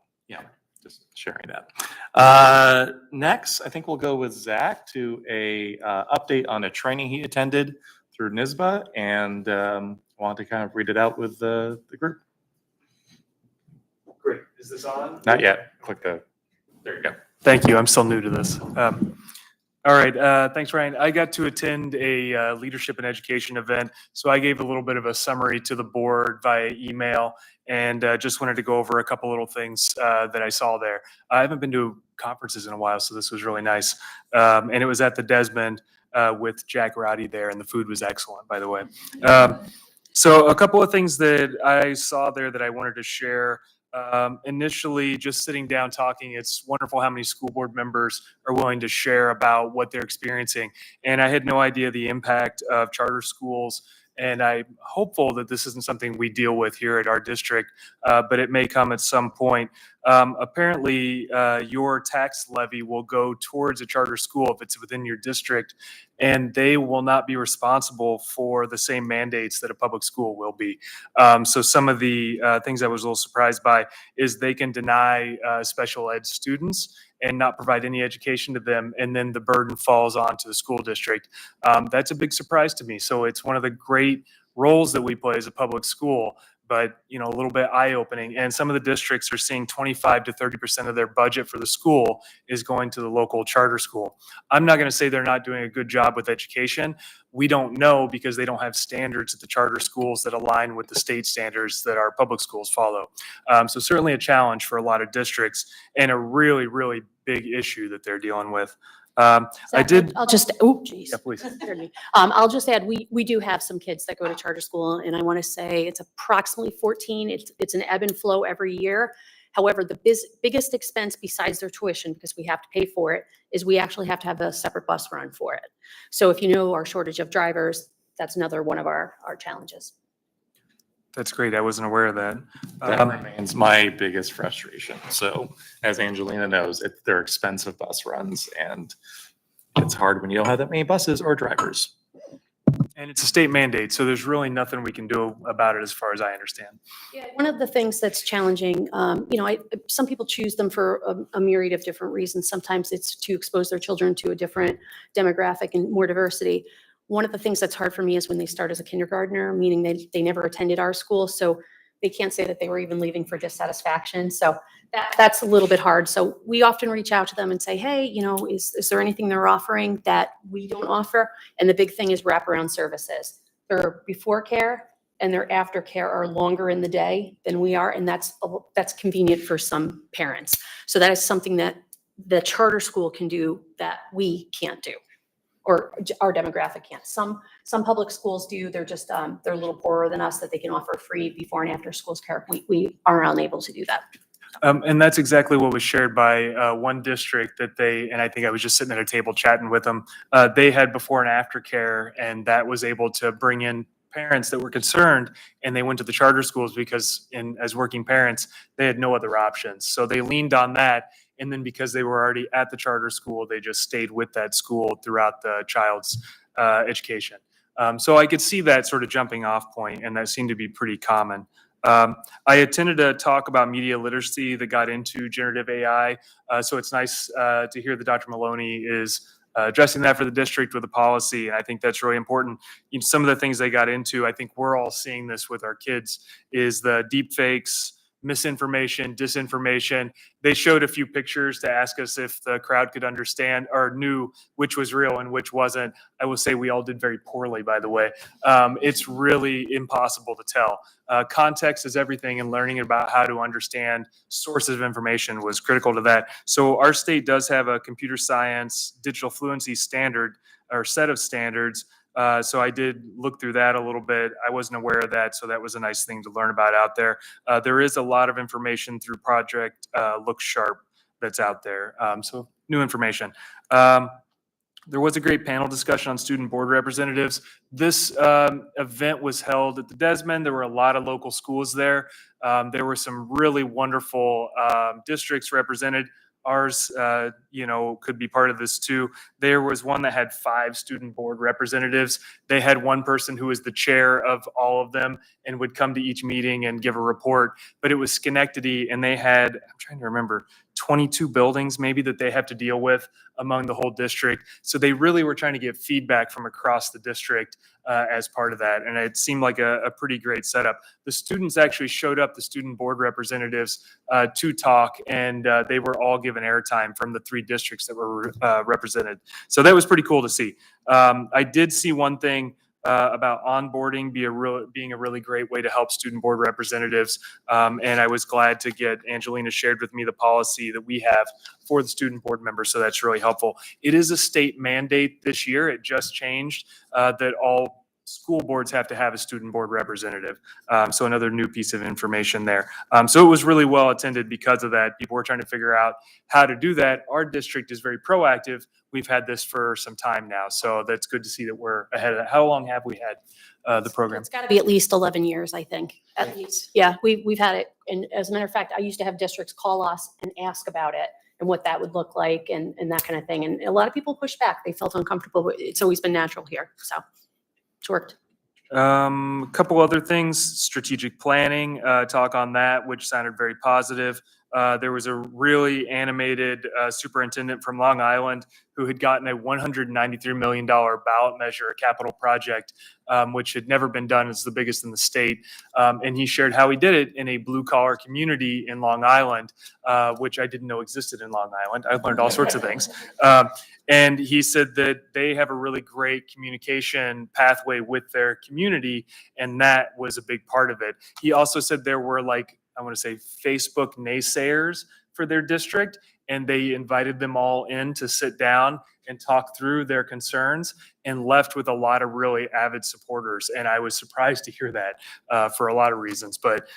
just sharing that. Next, I think we'll go with Zach to a update on a training he attended through NYSBA, and want to kind of read it out with the group. Great. Is this on? Not yet. There you go. Thank you. I'm still new to this. All right. Thanks, Ryan. I got to attend a leadership and education event, so I gave a little bit of a summary to the board via email, and just wanted to go over a couple little things that I saw there. I haven't been to conferences in a while, so this was really nice. And it was at the Desmond with Jack Roddy there, and the food was excellent, by the way. So a couple of things that I saw there that I wanted to share. Initially, just sitting down talking, it's wonderful how many school board members are willing to share about what they're experiencing. And I had no idea the impact of charter schools. And I'm hopeful that this isn't something we deal with here at our district, but it may come at some point. Apparently, your tax levy will go towards a charter school if it's within your district, and they will not be responsible for the same mandates that a public school will be. So some of the things I was a little surprised by is they can deny special ed students and not provide any education to them, and then the burden falls onto the school district. That's a big surprise to me. So it's one of the great roles that we play as a public school, but a little bit eye-opening. And some of the districts are seeing 25 to 30% of their budget for the school is going to the local charter school. I'm not going to say they're not doing a good job with education. We don't know because they don't have standards at the charter schools that align with the state standards that our public schools follow. So certainly a challenge for a lot of districts and a really, really big issue that they're dealing with. I Zach, did. I'll just, oh, geez. Yeah, please. Pardon me. I'll just add, we do have some kids that go to charter school, and I want to say it's approximately 14. It's an ebb and flow every year. However, the biggest expense besides their tuition, because we have to pay for it, is we actually have to have a separate bus run for it. So if you know our shortage of drivers, that's another one of our challenges. That's great. I wasn't aware of that. That remains my biggest frustration. So as Angelina knows, they're expensive bus runs, and it's hard when you don't have that many buses or drivers. And it's a state mandate, so there's really nothing we can do about it as far as I understand. Yeah, one of the things that's challenging, some people choose them for a myriad of different reasons. Sometimes it's to expose their children to a different demographic and more diversity. One of the things that's hard for me is when they start as a kindergartner, meaning they never attended our school, so they can't say that they were even leaving for dissatisfaction. So that's a little bit hard. So we often reach out to them and say, hey, is there anything they're offering that we don't offer? And the big thing is wraparound services. Their before care and their after care are longer in the day than we are, and that's convenient for some parents. So that is something that the charter school can do that we can't do, or our demographic can't. Some public schools do. They're just they're a little poorer than us, that they can offer free before and after school care. We are unable to do that. And that's exactly what was shared by one district that and I think I was just sitting at a table chatting with them. They had before and after care, and that was able to bring in parents that were concerned, and they went to the charter schools because as working parents, they had no other options. So they leaned on that. And then because they were already at the charter school, they just stayed with that school throughout the child's education. So I could see that sort of jumping off point, and that seemed to be pretty common. I attended a talk about media literacy that got into generative AI. So it's nice to hear that Dr. Maloney is addressing that for the district with a policy. And I think that's really important. Some of the things they got into, I think we're all seeing this with our kids, is the deep fakes, misinformation, disinformation. They showed a few pictures to ask us if the crowd could understand or knew which was real and which wasn't. I will say we all did very poorly, by the way. It's really impossible to tell. Context is everything, and learning about how to understand sources of information was critical to that. So our state does have a computer science digital fluency standard or set of standards. So I did look through that a little bit. I wasn't aware of that, so that was a nice thing to learn about out there. There is a lot of information through Project Look Sharp that's out there. So new information. There was a great panel discussion on student board representatives. This event was held at the Desmond. There were a lot of local schools there. There were some really wonderful districts represented. Ours, could be part of this too. There was one that had 5 student board representatives. They had one person who was the chair of all of them and would come to each meeting and give a report. But it was Schenectady, and they had, I'm trying to remember, 22 buildings maybe that they have to deal with among the whole district. So they really were trying to get feedback from across the district as part of that. And it seemed like a pretty great setup. The students actually showed up, the student board representatives, to talk, and they were all given airtime from the 3 districts that were represented. So that was pretty cool to see. I did see one thing about onboarding being a really great way to help student board representatives. And I was glad to get Angelina shared with me the policy that we have for the student board members. So that's really helpful. It is a state mandate this year. It just changed that all school boards have to have a student board representative. So another new piece of information there. So it was really well attended because of that. People were trying to figure out how to do that. Our district is very proactive. We've had this for some time now. So that's good to see that we're ahead of that. How long have we had the program? It's got to be at least 11 years, I think, at least. Yeah, we've had it. And as a matter of fact, I used to have districts call us and ask about it and what that would look like and that kind of thing. And a lot of people pushed back. They felt uncomfortable, but it's always been natural here. So it's worked. A couple other things, strategic planning, talk on that, which sounded very positive. There was a really animated superintendent from Long Island who had gotten a $193 million ballot measure, a capital project, which had never been done. It's the biggest in the state. And he shared how he did it in a blue collar community in Long Island, which I didn't know existed in Long Island. I learned all sorts of things. And he said that they have a really great communication pathway with their community, and that was a big part of it. He also said there were, like, I want to say, Facebook naysayers for their district, and they invited them all in to sit down and talk through their concerns, and left with a lot of really avid supporters. And I was surprised to hear that for a lot of reasons. But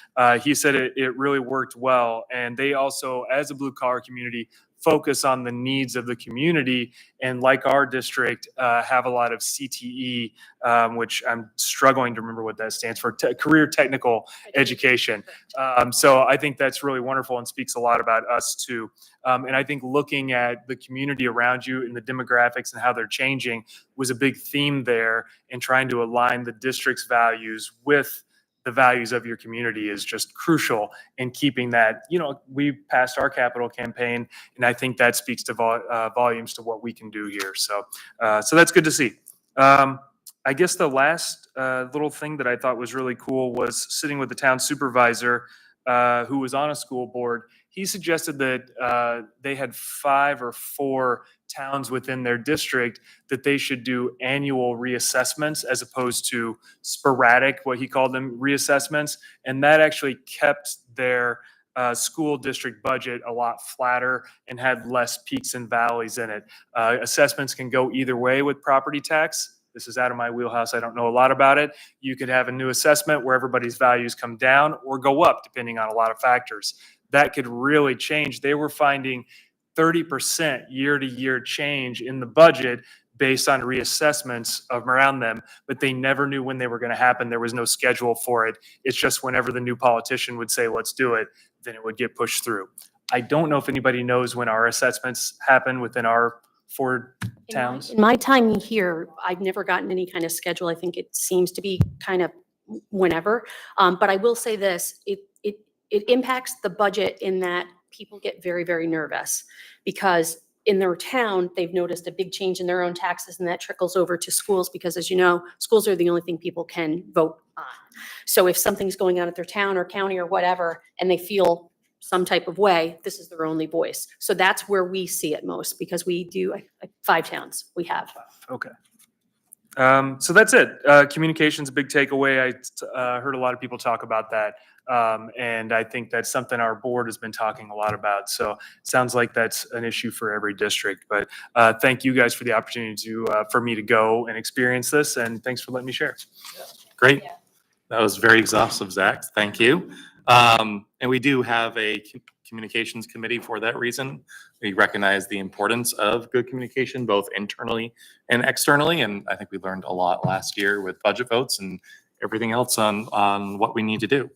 he said it really worked well. And they also, as a blue collar community, focus on the needs of the community, and like our district, have a lot of CTE, which I'm struggling to remember what that stands for, career technical education. So I think that's really wonderful and speaks a lot about us too. And I think looking at the community around you and the demographics and how they're changing was a big theme there, and trying to align the district's values with the values of your community is just crucial in keeping that. We passed our capital campaign, and I think that speaks to volumes to what we can do here. So that's good to see. I guess the last little thing that I thought was really cool was sitting with the town supervisor who was on a school board. He suggested that they had 5 or 4 towns within their district that they should do annual reassessments as opposed to sporadic, what he called them, reassessments. And that actually kept their school district budget a lot flatter and had less peaks and valleys in it. Assessments can go either way with property tax. This is out of my wheelhouse. I don't know a lot about it. You could have a new assessment where everybody's values come down or go up, depending on a lot of factors. That could really change. They were finding 30% year-to-year change in the budget based on reassessments around them, but they never knew when they were going to happen. There was no schedule for it. It's just whenever the new politician would say, let's do it, then it would get pushed through. I don't know if anybody knows when our assessments happen within our 4 towns. In my time here, I've never gotten any kind of schedule. I think it seems to be kind of whenever. But I will say this, it impacts the budget in that people get very, very nervous because in their town, they've noticed a big change in their own taxes, and that trickles over to schools because, as you know, schools are the only thing people can vote on. So if something's going on at their town or county or whatever, and they feel some type of way, this is their only voice. So that's where we see it most, because we do 5 towns we have. Okay. So that's it. Communication's a big takeaway. I heard a lot of people talk about that. And I think that's something our board has been talking a lot about. So it sounds like that's an issue for every district. But thank you guys for the opportunity for me to go and experience this. And thanks for letting me share. Great. That was very exhaustive, Zach. Thank you. And we do have a communications committee for that reason. We recognize the importance of good communication, both internally and externally. And I think we learned a lot last year with budget votes and everything else on what we need to do.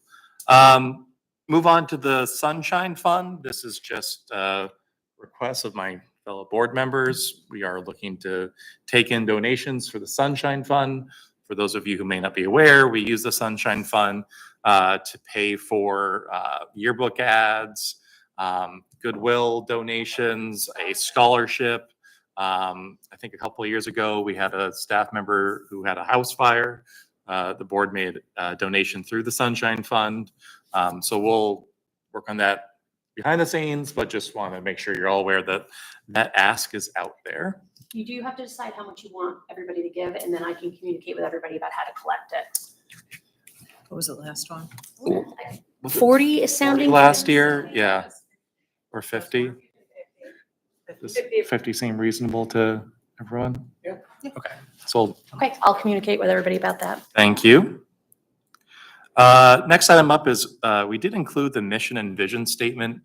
Move on to the Sunshine Fund. This is just a request of my fellow board members. We are looking to take in donations for the Sunshine Fund. For those of you who may not be aware, we use the Sunshine Fund to pay for yearbook ads, Goodwill donations, a scholarship. I think a couple of years ago, we had a staff member who had a house fire. The board made a donation through the Sunshine Fund. So we'll work on that behind the scenes, but just want to make sure you're all aware that that ask is out there. You do have to decide how much you want everybody to give, and then I can communicate with everybody about how to collect it. What was the last one? 40 is sounding. Last year, yeah, or 50. Does 50 seem reasonable to everyone? Yeah. Okay, so Okay, I'll communicate with everybody about that. thank you. Next item up is, we did include the mission and vision statement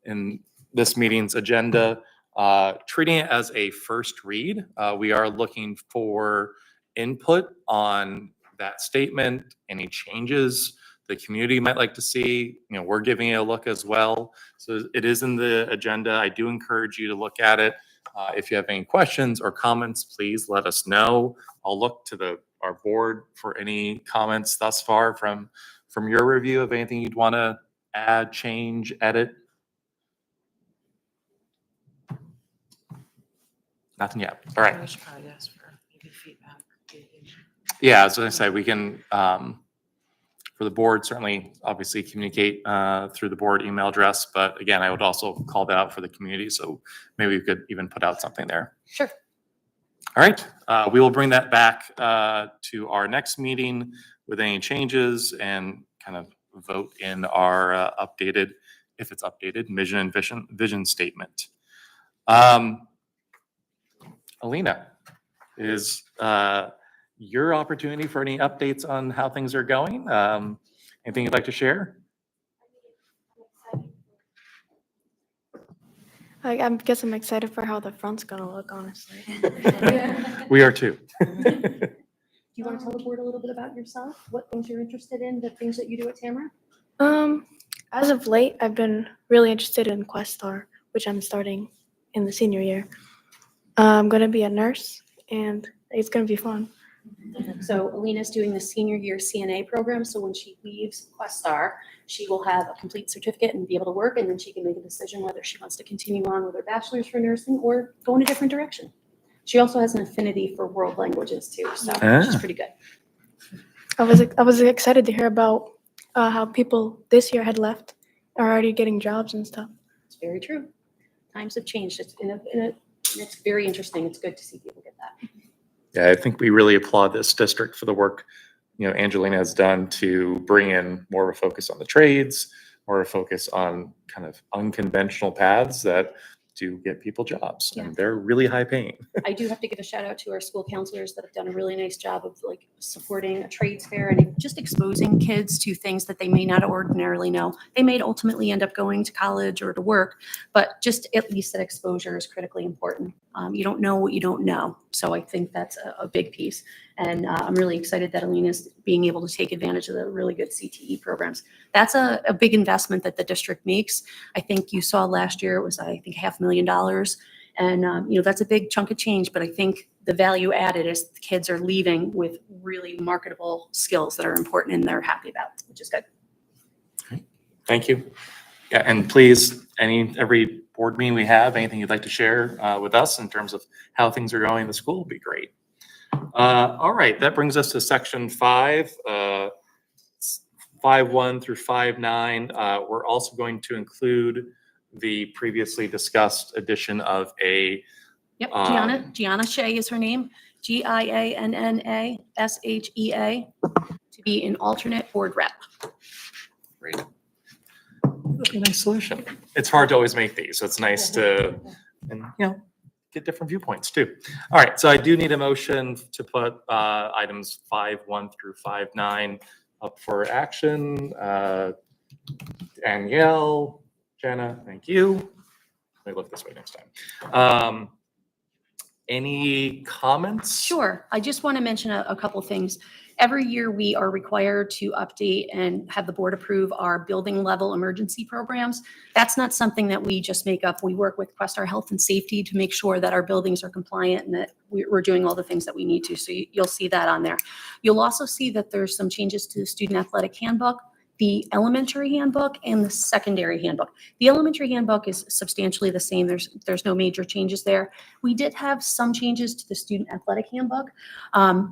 in this meeting's agenda. Treating it as a first read, we are looking for input on that statement, any changes the community might like to see. We're giving it a look as well. So it is in the agenda. I do encourage you to look at it. If you have any questions or comments, please let us know. I'll look to our board for any comments thus far from your review of anything you'd want to add, change, edit? Nothing yet. All right. We should probably ask for maybe feedback. Yeah, as I say, we can, for the board, certainly, obviously communicate through the board email address. But again, I would also call that out for the community. So maybe we could even put out something there. Sure. All right, we will bring that back to our next meeting with any changes and kind of vote in our updated, if it's updated, mission and vision statement. Alina, is your opportunity for any updates on how things are going? Anything you'd like to share? I guess I'm excited for how the front's gonna look, honestly. We are too. Do you want to tell the board a little bit about yourself? What things you're interested in, the things that you do at Tamara? As of late, I've been really interested in Questar, which I'm starting in the senior year. I'm gonna be a nurse, and it's gonna be fun. So Alina's doing the senior year CNA program, so when she leaves Questar, she will have a complete certificate and be able to work, and then she can make a decision whether she wants to continue on with her bachelor's for nursing or go in a different direction. She also has an affinity for world languages too, so she's pretty good. I was excited to hear about how people this year had left are already getting jobs and stuff. It's very true. Times have changed. It's very interesting. It's good to see people get that. Yeah, I think we really applaud this district for the work, Angelina has done to bring in more of a focus on the trades, more of a focus on kind of unconventional paths that do get people jobs, and they're really high paying. I do have to give a shout out to our school counselors that have done a really nice job of like supporting a trades fair and just exposing kids to things that they may not ordinarily know. They may ultimately end up going to college or to work, but just at least that exposure is critically important. You don't know what you don't know. So I think that's a big piece. And I'm really excited that Alina's being able to take advantage of the really good CTE programs. That's a big investment that the district makes. I think you saw last year, it was, I think, $500,000. And, that's a big chunk of change, but I think the value added is the kids are leaving with really marketable skills that are important and they're happy about, which is good. Thank you. Yeah, and please, every board meeting we have, anything you'd like to share with us in terms of how things are going in the school would be great. All right, that brings us to section 5, 5.1 through 5.9. We're also going to include the previously discussed addition of a Yep, Gianna Shea is her name, GIANNA SHEA, to be an alternate board rep. Great. That'd be a nice solution. It's hard to always make these, so it's nice to, and get different viewpoints too. All right, so I do need a motion to put items 5.1 through 5.9 up for action. Danielle, Jenna, thank you. Let me look this way next time. Any comments? Sure. I just want to mention a couple things. Every year, we are required to update and have the board approve our building level emergency programs. That's not something that we just make up. We work with Questar Health and Safety to make sure that our buildings are compliant and that we're doing all the things that we need to. So you'll see that on there. You'll also see that there's some changes to the student athletic handbook, the elementary handbook, and the secondary handbook. The elementary handbook is substantially the same. There's no major changes there. We did have some changes to the student athletic handbook.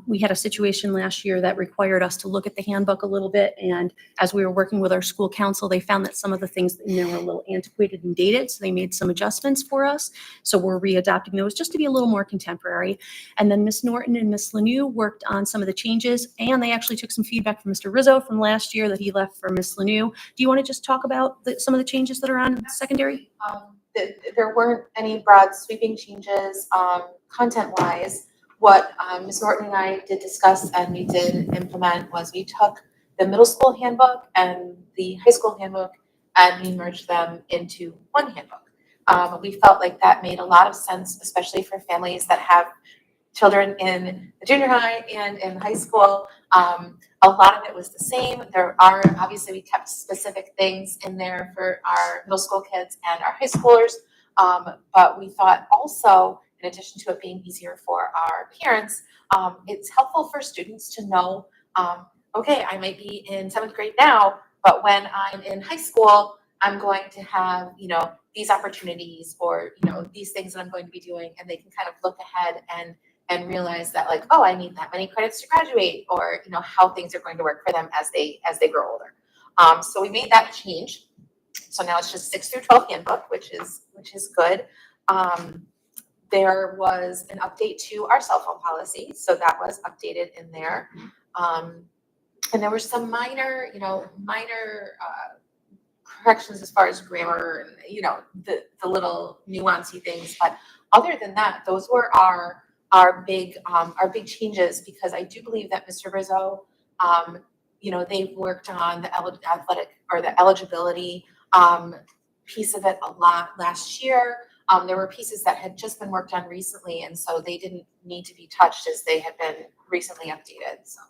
We had a situation last year that required us to look at the handbook a little bit, and as we were working with our school council, they found that some of the things in there were a little antiquated and dated, so they made some adjustments for us. So we're readopting those just to be a little more contemporary. And then Ms. Norton and Ms. Lanoux worked on some of the changes, and they actually took some feedback from Mr. Rizzo from last year that he left for Ms. Lanoux. Do you want to just talk about some of the changes that are on secondary? There weren't any broad sweeping changes content-wise. What Ms. Norton and I did discuss and we did implement was we took the middle school handbook and the high school handbook and we merged them into one handbook. We felt like that made a lot of sense, especially for families that have children in the junior high and in high school. A lot of it was the same. There are, obviously, we kept specific things in there for our middle school kids and our high schoolers. But we thought also, in addition to it being easier for our parents, it's helpful for students to know, okay, I might be in 7th grade now, but when I'm in high school, I'm going to have, you know, these opportunities or, you know, these things that I'm going to be doing, and they can kind of look ahead and realize that like, oh, I need that many credits to graduate, or, you know, how things are going to work for them as they grow older. So we made that change. So now it's just 6 through 12 handbook, which is good. There was an update to our cell phone policy, so that was updated in there. And there were some minor corrections as far as grammar and, you know, the little nuancy things. But other than that, those were our big changes, because I do believe that Mr. Rizzo, you know, they've worked on the athletic or the eligibility piece of it a lot last year. There were pieces that had just been worked on recently, and so they didn't need to be touched as they had been recently updated. So,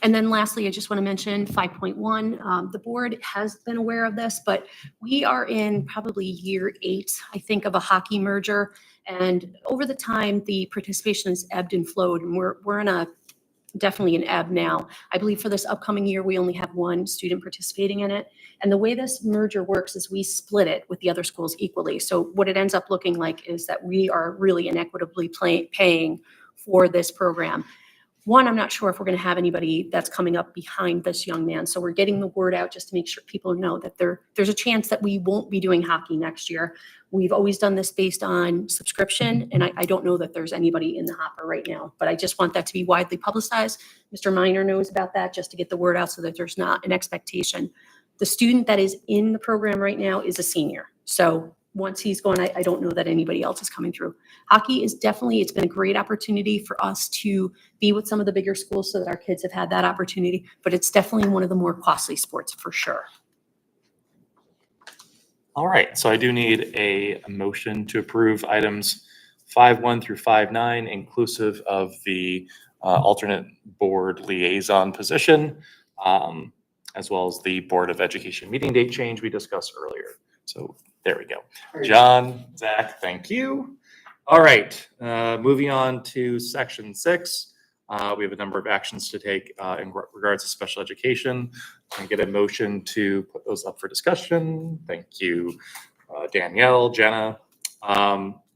And then lastly, I just want to mention 5.1. The board has been aware of this, but we are in probably year 8, I think, of a hockey merger. And over the time, the participation has ebbed and flowed, and we're in definitely an ebb now. I believe for this upcoming year, we only have 1 student participating in it. And the way this merger works is we split it with the other schools equally. So what it ends up looking like is that we are really inequitably paying for this program. One, I'm not sure if we're going to have anybody that's coming up behind this young man. So we're getting the word out just to make sure people know that there's a chance that we won't be doing hockey next year. We've always done this based on subscription, and I don't know that there's anybody in the hopper right now, but I just want that to be widely publicized. Mr. Minor knows about that, just to get the word out so that there's not an expectation. The student that is in the program right now is a senior. So once he's gone, I don't know that anybody else is coming through. Hockey is definitely, it's been a great opportunity for us to be with some of the bigger schools so that our kids have had that opportunity, but it's definitely one of the more costly sports for sure. All right, so I do need a motion to approve items 5.1 through 5.9, inclusive of the alternate board liaison position, as well as the Board of Education meeting date change we discussed earlier. So there we go. John, Zach, thank you. All right, moving on to section 6. We have a number of actions to take in regards to special education. Can I get a motion to put those up for discussion? Thank you, Danielle, Jenna.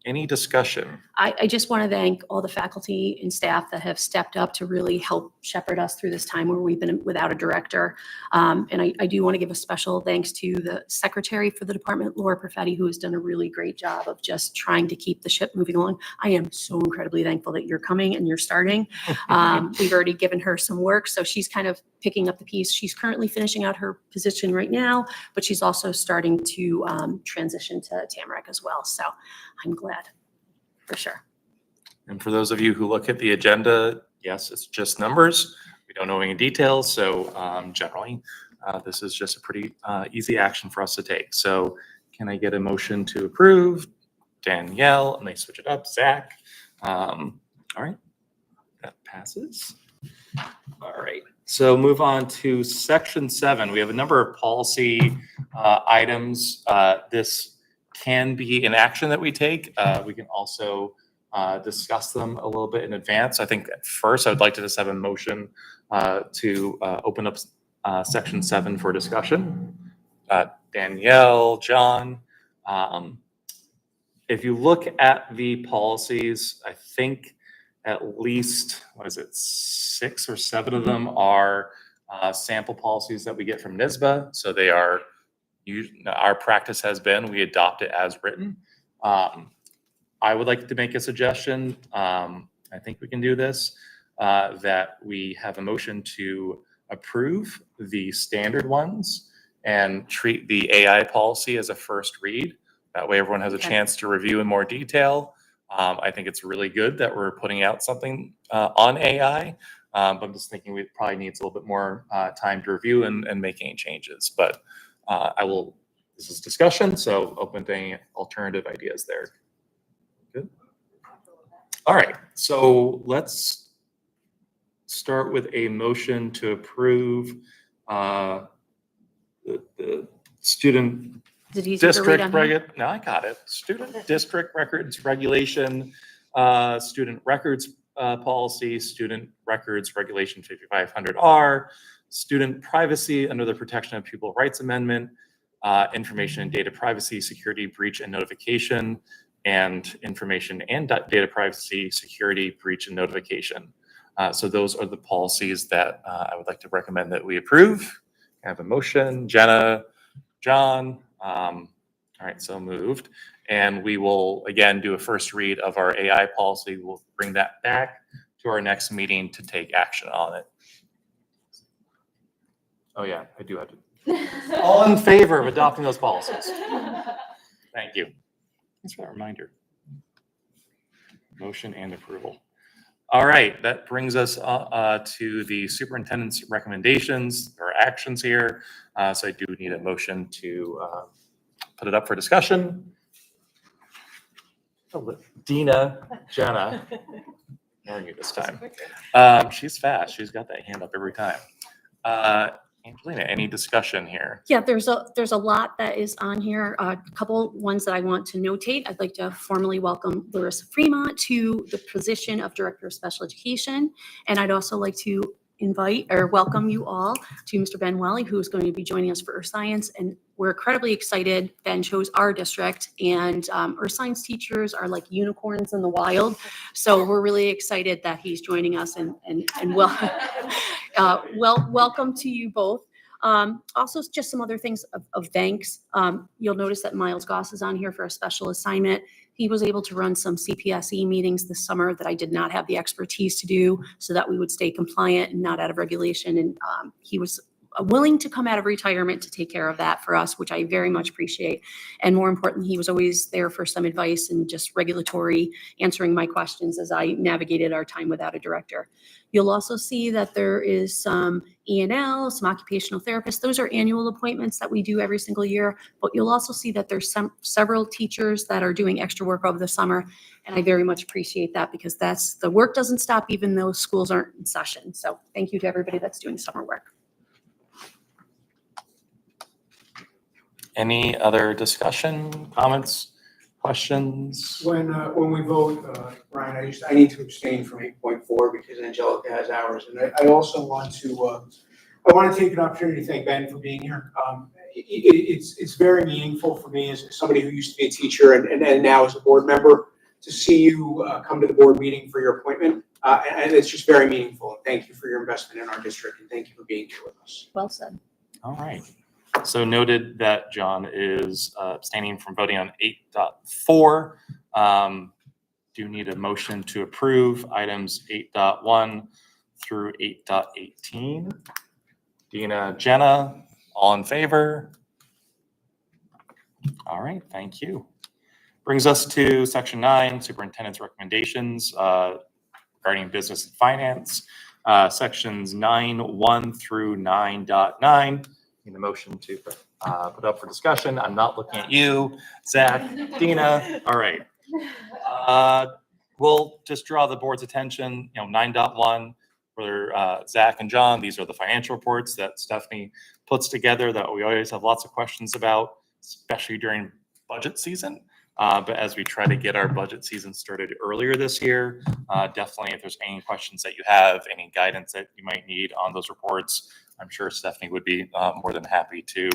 Any discussion? I just want to thank all the faculty and staff that have stepped up to really help shepherd us through this time where we've been without a director. And I do want to give a special thanks to the secretary for the department, Laura Perfetti, who has done a really great job of just trying to keep the ship moving along. I am so incredibly thankful that you're coming and you're starting. We've already given her some work, so she's kind of picking up the piece. She's currently finishing out her position right now, but she's also starting to transition to Tamarack as well. So I'm glad, for sure. And for those of you who look at the agenda, yes, it's just numbers. We don't know any details, so generally, this is just a pretty easy action for us to take. So can I get a motion to approve? Danielle, and they switch it up, Zach. All right, that passes. All right, so move on to section 7. We have a number of policy items. This can be an action that we take. We can also discuss them a little bit in advance. I think at first I'd like to just have a motion to open up section 7 for discussion. Danielle, John, if you look at the policies, I think at least, 6 or 7 of them are sample policies that we get from NYSBA. So they are, our practice has been, we adopt it as written. I would like to make a suggestion. I think we can do this, that we have a motion to approve the standard ones and treat the AI policy as a first read. That way everyone has a Okay. chance to review in more detail. I think it's really good that we're putting out something on AI, but I'm just thinking it probably needs a little bit more time to review and make any changes. But this is discussion, so open to any alternative ideas there. Good. All right, so let's start with a motion to approve the student Is it easier to read district on here? no, I got it. Student district records regulation, student records policy, student records regulation 5500R, student privacy under the Protection of Pupil Rights Amendment, information and data privacy, security, breach, and notification, and information and data privacy, security, breach, and notification. So those are the policies that I would like to recommend that we approve. I have a motion, Jenna, John. All right, so moved. And we will, again, do a first read of our AI policy. We'll bring that back to our next meeting to take action on it. Oh yeah, I do have to. All in favor of adopting those policies? Thank you. Thanks for that reminder. Motion and approval. All right, that brings us to the superintendent's recommendations or actions here. So I do need a motion to put it up for discussion. Dina, Jenna, ignoring you this time. She's fast. She's got that hand up every time. Angelina, any discussion here? Yeah, there's a lot that is on here. A couple ones that I want to notate. I'd like to formally welcome Larissa Fremont to the position of Director of Special Education. And I'd also like to invite or welcome you all to Mr. Ben Welly, who's going to be joining us for Earth Science. And we're incredibly excited. Ben chose our district, and Earth Science teachers are like unicorns in the wild. So we're really excited that he's joining us, and welcome to you both. Also, just some other things of thanks. You'll notice that Miles Goss is on here for a special assignment. He was able to run some CPSE meetings this summer that I did not have the expertise to do, so that we would stay compliant and not out of regulation. And he was willing to come out of retirement to take care of that for us, which I very much appreciate. And more importantly, he was always there for some advice and just regulatory, answering my questions as I navigated our time without a director. You'll also see that there is some E&L, some occupational therapists. Those are annual appointments that we do every single year. But you'll also see that there's several teachers that are doing extra work over the summer. And I very much appreciate that, because the work doesn't stop even though schools aren't in session. So thank you to everybody that's doing summer work. Any other discussion, comments, questions? When we vote, Ryan, I need to abstain from 8.4 because Angelica has hours. And I also want to take an opportunity to thank Ben for being here. It's very meaningful for me as somebody who used to be a teacher and now as a board member to see you come to the board meeting for your appointment. And it's just very meaningful. And thank you for your investment in our district, and thank you for being here with us. Well said. All right. So noted that John is abstaining from voting on 8.4. Do need a motion to approve items 8.1 through 8.18. Dina, Jenna, all in favor? All right, thank you. Brings us to section 9, superintendent's recommendations regarding business and finance. Sections 9.1 through 9.9. Need a motion to put up for discussion. I'm not looking at you, Zach, Dina. All right. We'll just draw the board's attention. 9.1 for Zach and John. These are the financial reports that Stephanie puts together that we always have lots of questions about, especially during budget season. But as we try to get our budget season started earlier this year, definitely if there's any questions that you have, any guidance that you might need on those reports, I'm sure Stephanie would be more than happy to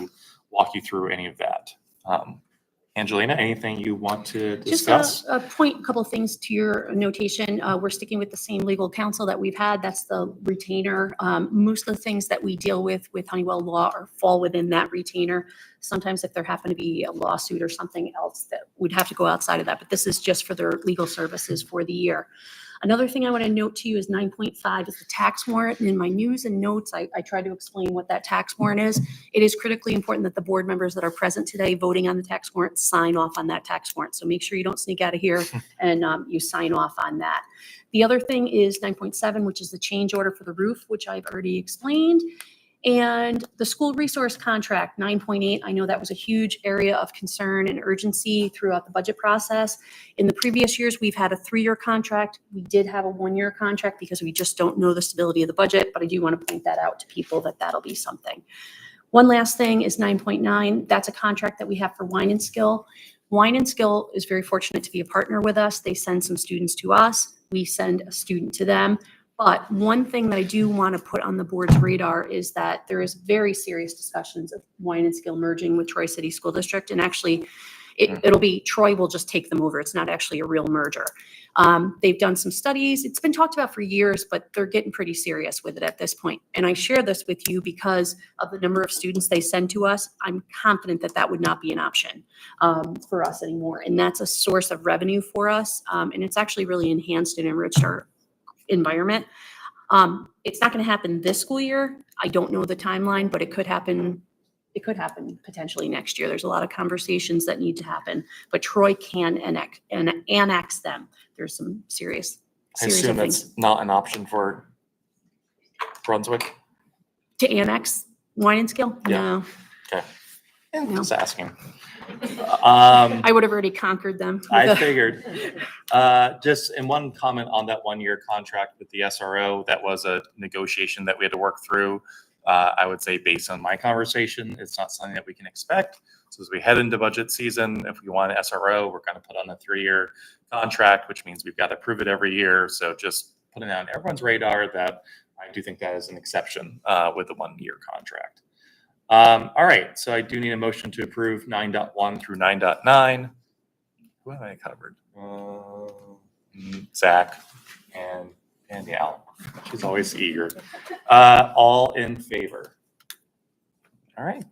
walk you through any of that. Angelina, anything you want to discuss? Just a couple of things to your notation. We're sticking with the same legal counsel that we've had. That's the retainer. Most of the things that we deal with Honeywell Law fall within that retainer. Sometimes if there happened to be a lawsuit or something else, that we'd have to go outside of that, but this is just for their legal services for the year. Another thing I want to note to you is 9.5 is the tax warrant. And in my news and notes, I tried to explain what that tax warrant is. It is critically important that the board members that are present today voting on the tax warrant sign off on that tax warrant. So make sure you don't sneak out of here and you sign off on that. The other thing is 9.7, which is the change order for the roof, which I've already explained. And the school resource contract, 9.8, I know that was a huge area of concern and urgency throughout the budget process. In the previous years, we've had a 3-year contract. We did have a 1-year contract because we just don't know the stability of the budget, but I do want to point that out to people that that'll be something. One last thing is 9.9. That's a contract that we have for Wine and Skill. Wine and Skill is very fortunate to be a partner with us. They send some students to us. We send a student to them. But one thing that I do want to put on the board's radar is that there is very serious discussions of Wine and Skill merging with Troy City School District. And actually, it'll be, Troy will just take them over. It's not actually a real merger. They've done some studies. It's been talked about for years, but they're getting pretty serious with it at this point. And I share this with you because of the number of students they send to us. I'm confident that that would not be an option for us anymore. And that's a source of revenue for us. And it's actually really enhanced and enriched our environment. It's not going to happen this school year. I don't know the timeline, but it could happen. It could happen potentially next year. There's a lot of conversations that need to happen, but Troy can annex them. There's some serious I series assume of things that's not an option for Brunswick. to annex Wine and Skill. Yeah. No, No. Just asking. I would have already conquered them. I figured. Just in one comment on that 1-year contract with the SRO, that was a negotiation that we had to work through. I would say based on my conversation, it's not something that we can expect. So as we head into budget season, if we want an SRO, we're going to put on a 3-year contract, which means we've got to prove it every year. So just putting it on everyone's radar that I do think that is an exception with the 1-year contract. All right, so I do need a motion to approve 9.1 through 9.9. Who have I covered? Zach and Danielle. She's always eager. All in favor? All right,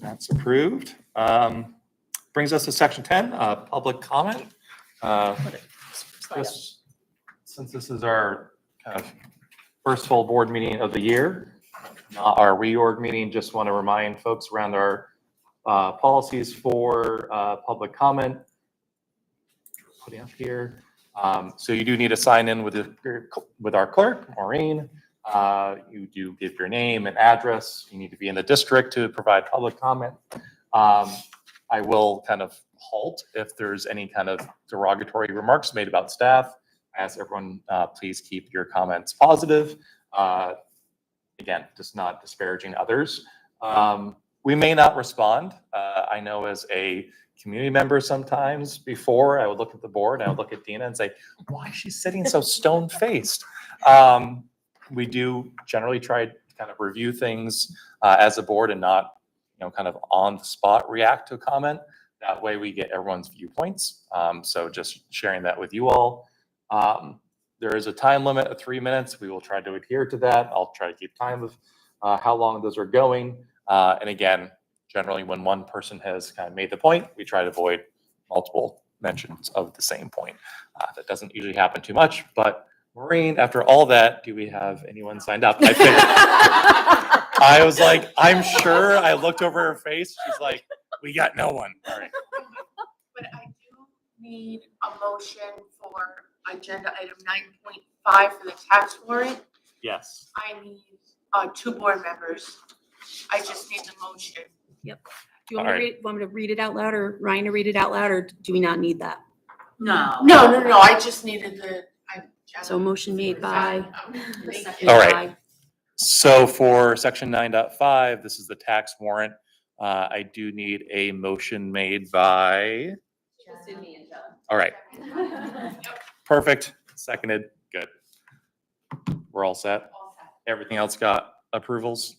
that's approved. Brings us to section 10, public comment. Just since this is our kind of first full board meeting of the year, not our reorg meeting, just want to remind folks around our policies for public comment. Putting up here. So you do need to sign in with our clerk, Maureen. You do give your name and address. You need to be in the district to provide public comment. I will kind of halt if there's any kind of derogatory remarks made about staff. I ask everyone, please keep your comments positive. Again, just not disparaging others. We may not respond. I know as a community member sometimes before I would look at the board and I would look at Dina and say, why is she sitting so stone-faced? We do generally try to kind of review things as a board and not, kind of on the spot react to a comment. That way we get everyone's viewpoints. So just sharing that with you all. There is a time limit of 3 minutes. We will try to adhere to that. I'll try to keep time of how long those are going. And again, generally when one person has kind of made the point, we try to avoid multiple mentions of the same point. That doesn't usually happen too much, but Maureen, after all that, do we have anyone signed up? I think I was like, I'm sure. I looked over her face. She's like, we got no one. All right. But I do need a motion for agenda item 9.5 for the tax warrant. Yes. I need 2 board members. I just need the motion. Do you want me to read it out loud, or Ryan to read it out loud, or do we not need that? No. I just needed the. So motion made by. All right. So for section 9.5, this is the tax warrant. I do need a motion made by. All right. Perfect. Seconded. Good. We're all set. Everything else got approvals?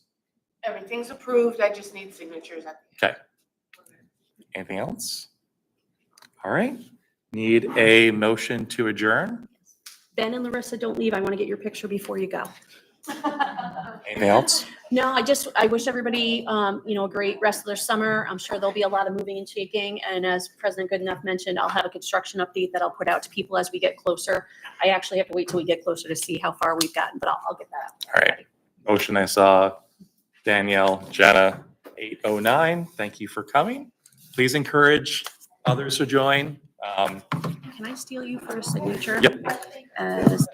Everything's approved. I just need signatures at the end. Okay. Anything else? All right. Need a motion to adjourn? Ben and Larissa, don't leave. I want to get your picture before you go. Anything else? No, I wish everybody, a great rest of their summer. I'm sure there'll be a lot of moving and shaking. And as President Goodenough mentioned, I'll have a construction update that I'll put out to people as we get closer. I actually have to wait till we get closer to see how far we've gotten, but I'll get that out. All right. Motion I saw. Danielle, Jenna, 809. Thank you for coming. Please encourage others to join. Can I steal you for a signature? Yep. As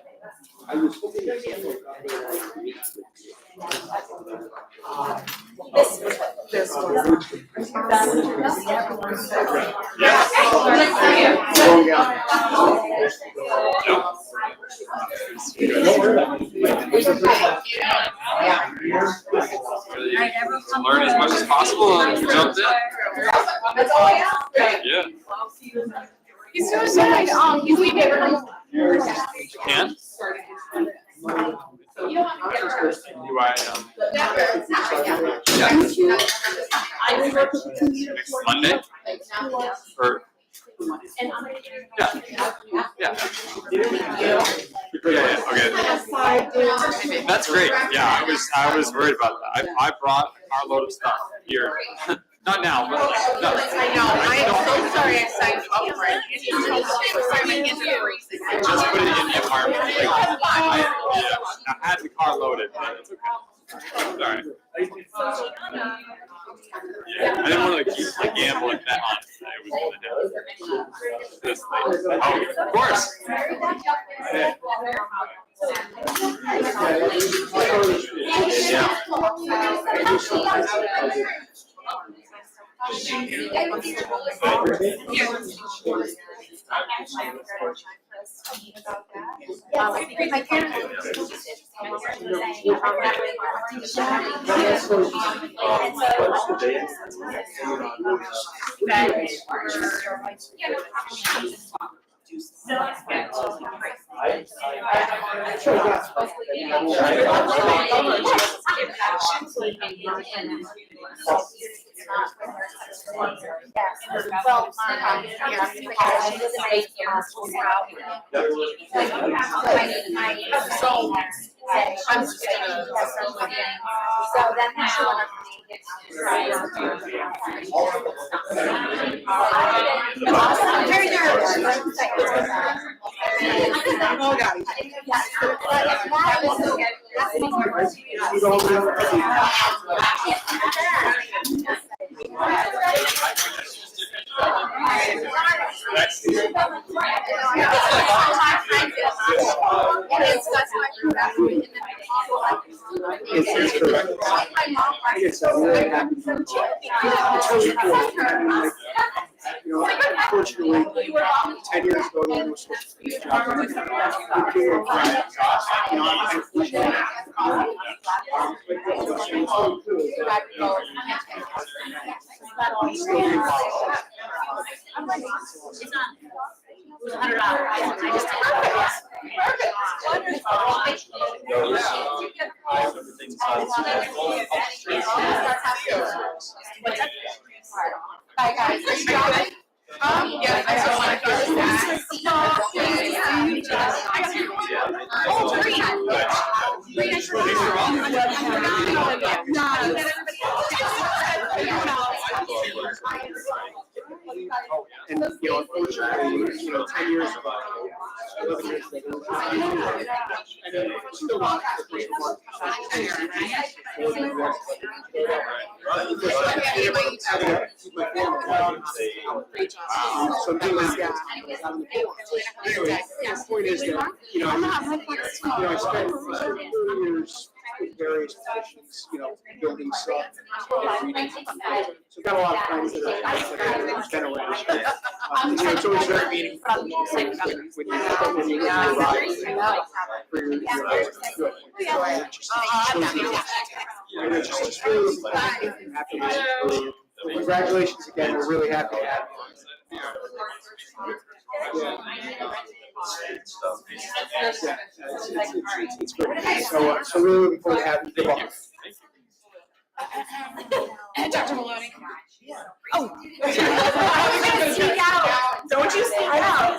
Learn as much as possible and jump in. Yeah. He's suicide. He's leaving. Can? Next Monday? Or? Okay. That's great. Yeah, I was worried about that. I brought a carload of stuff here. Not now, but like, no. I know, I am so sorry I signed you up for it. It's Just put it in the apartment. Like, I had the car loaded, but it's okay. Sorry. Yeah, I didn't want to keep my gambling bet on it. I was gonna do this thing. Oh, of course. I'm just gonna. So then I'm very nervous. Oh, God. It's correct. I guess I'm really happy. It's really cool. You know, unfortunately, 10 years ago, no one was supposed to do this job. You know, Hi, guys. Are you driving? Yes, I don't want to go to that. Oh, great. and, you know, unfortunately, you know, 10 years ago, 11 years ago, and then still not so I'm doing this, anyway, the point is that, you know, I spent 4 years in various positions, you know, building stuff. So I've got a lot of friends that have been around. You know, it's always very meaningful when you ride for your and it's just really happy to see you. Congratulations again, we're really happy to have you. It's great. So really looking forward to having you. Dr. Maloney. Oh. Don't you see that?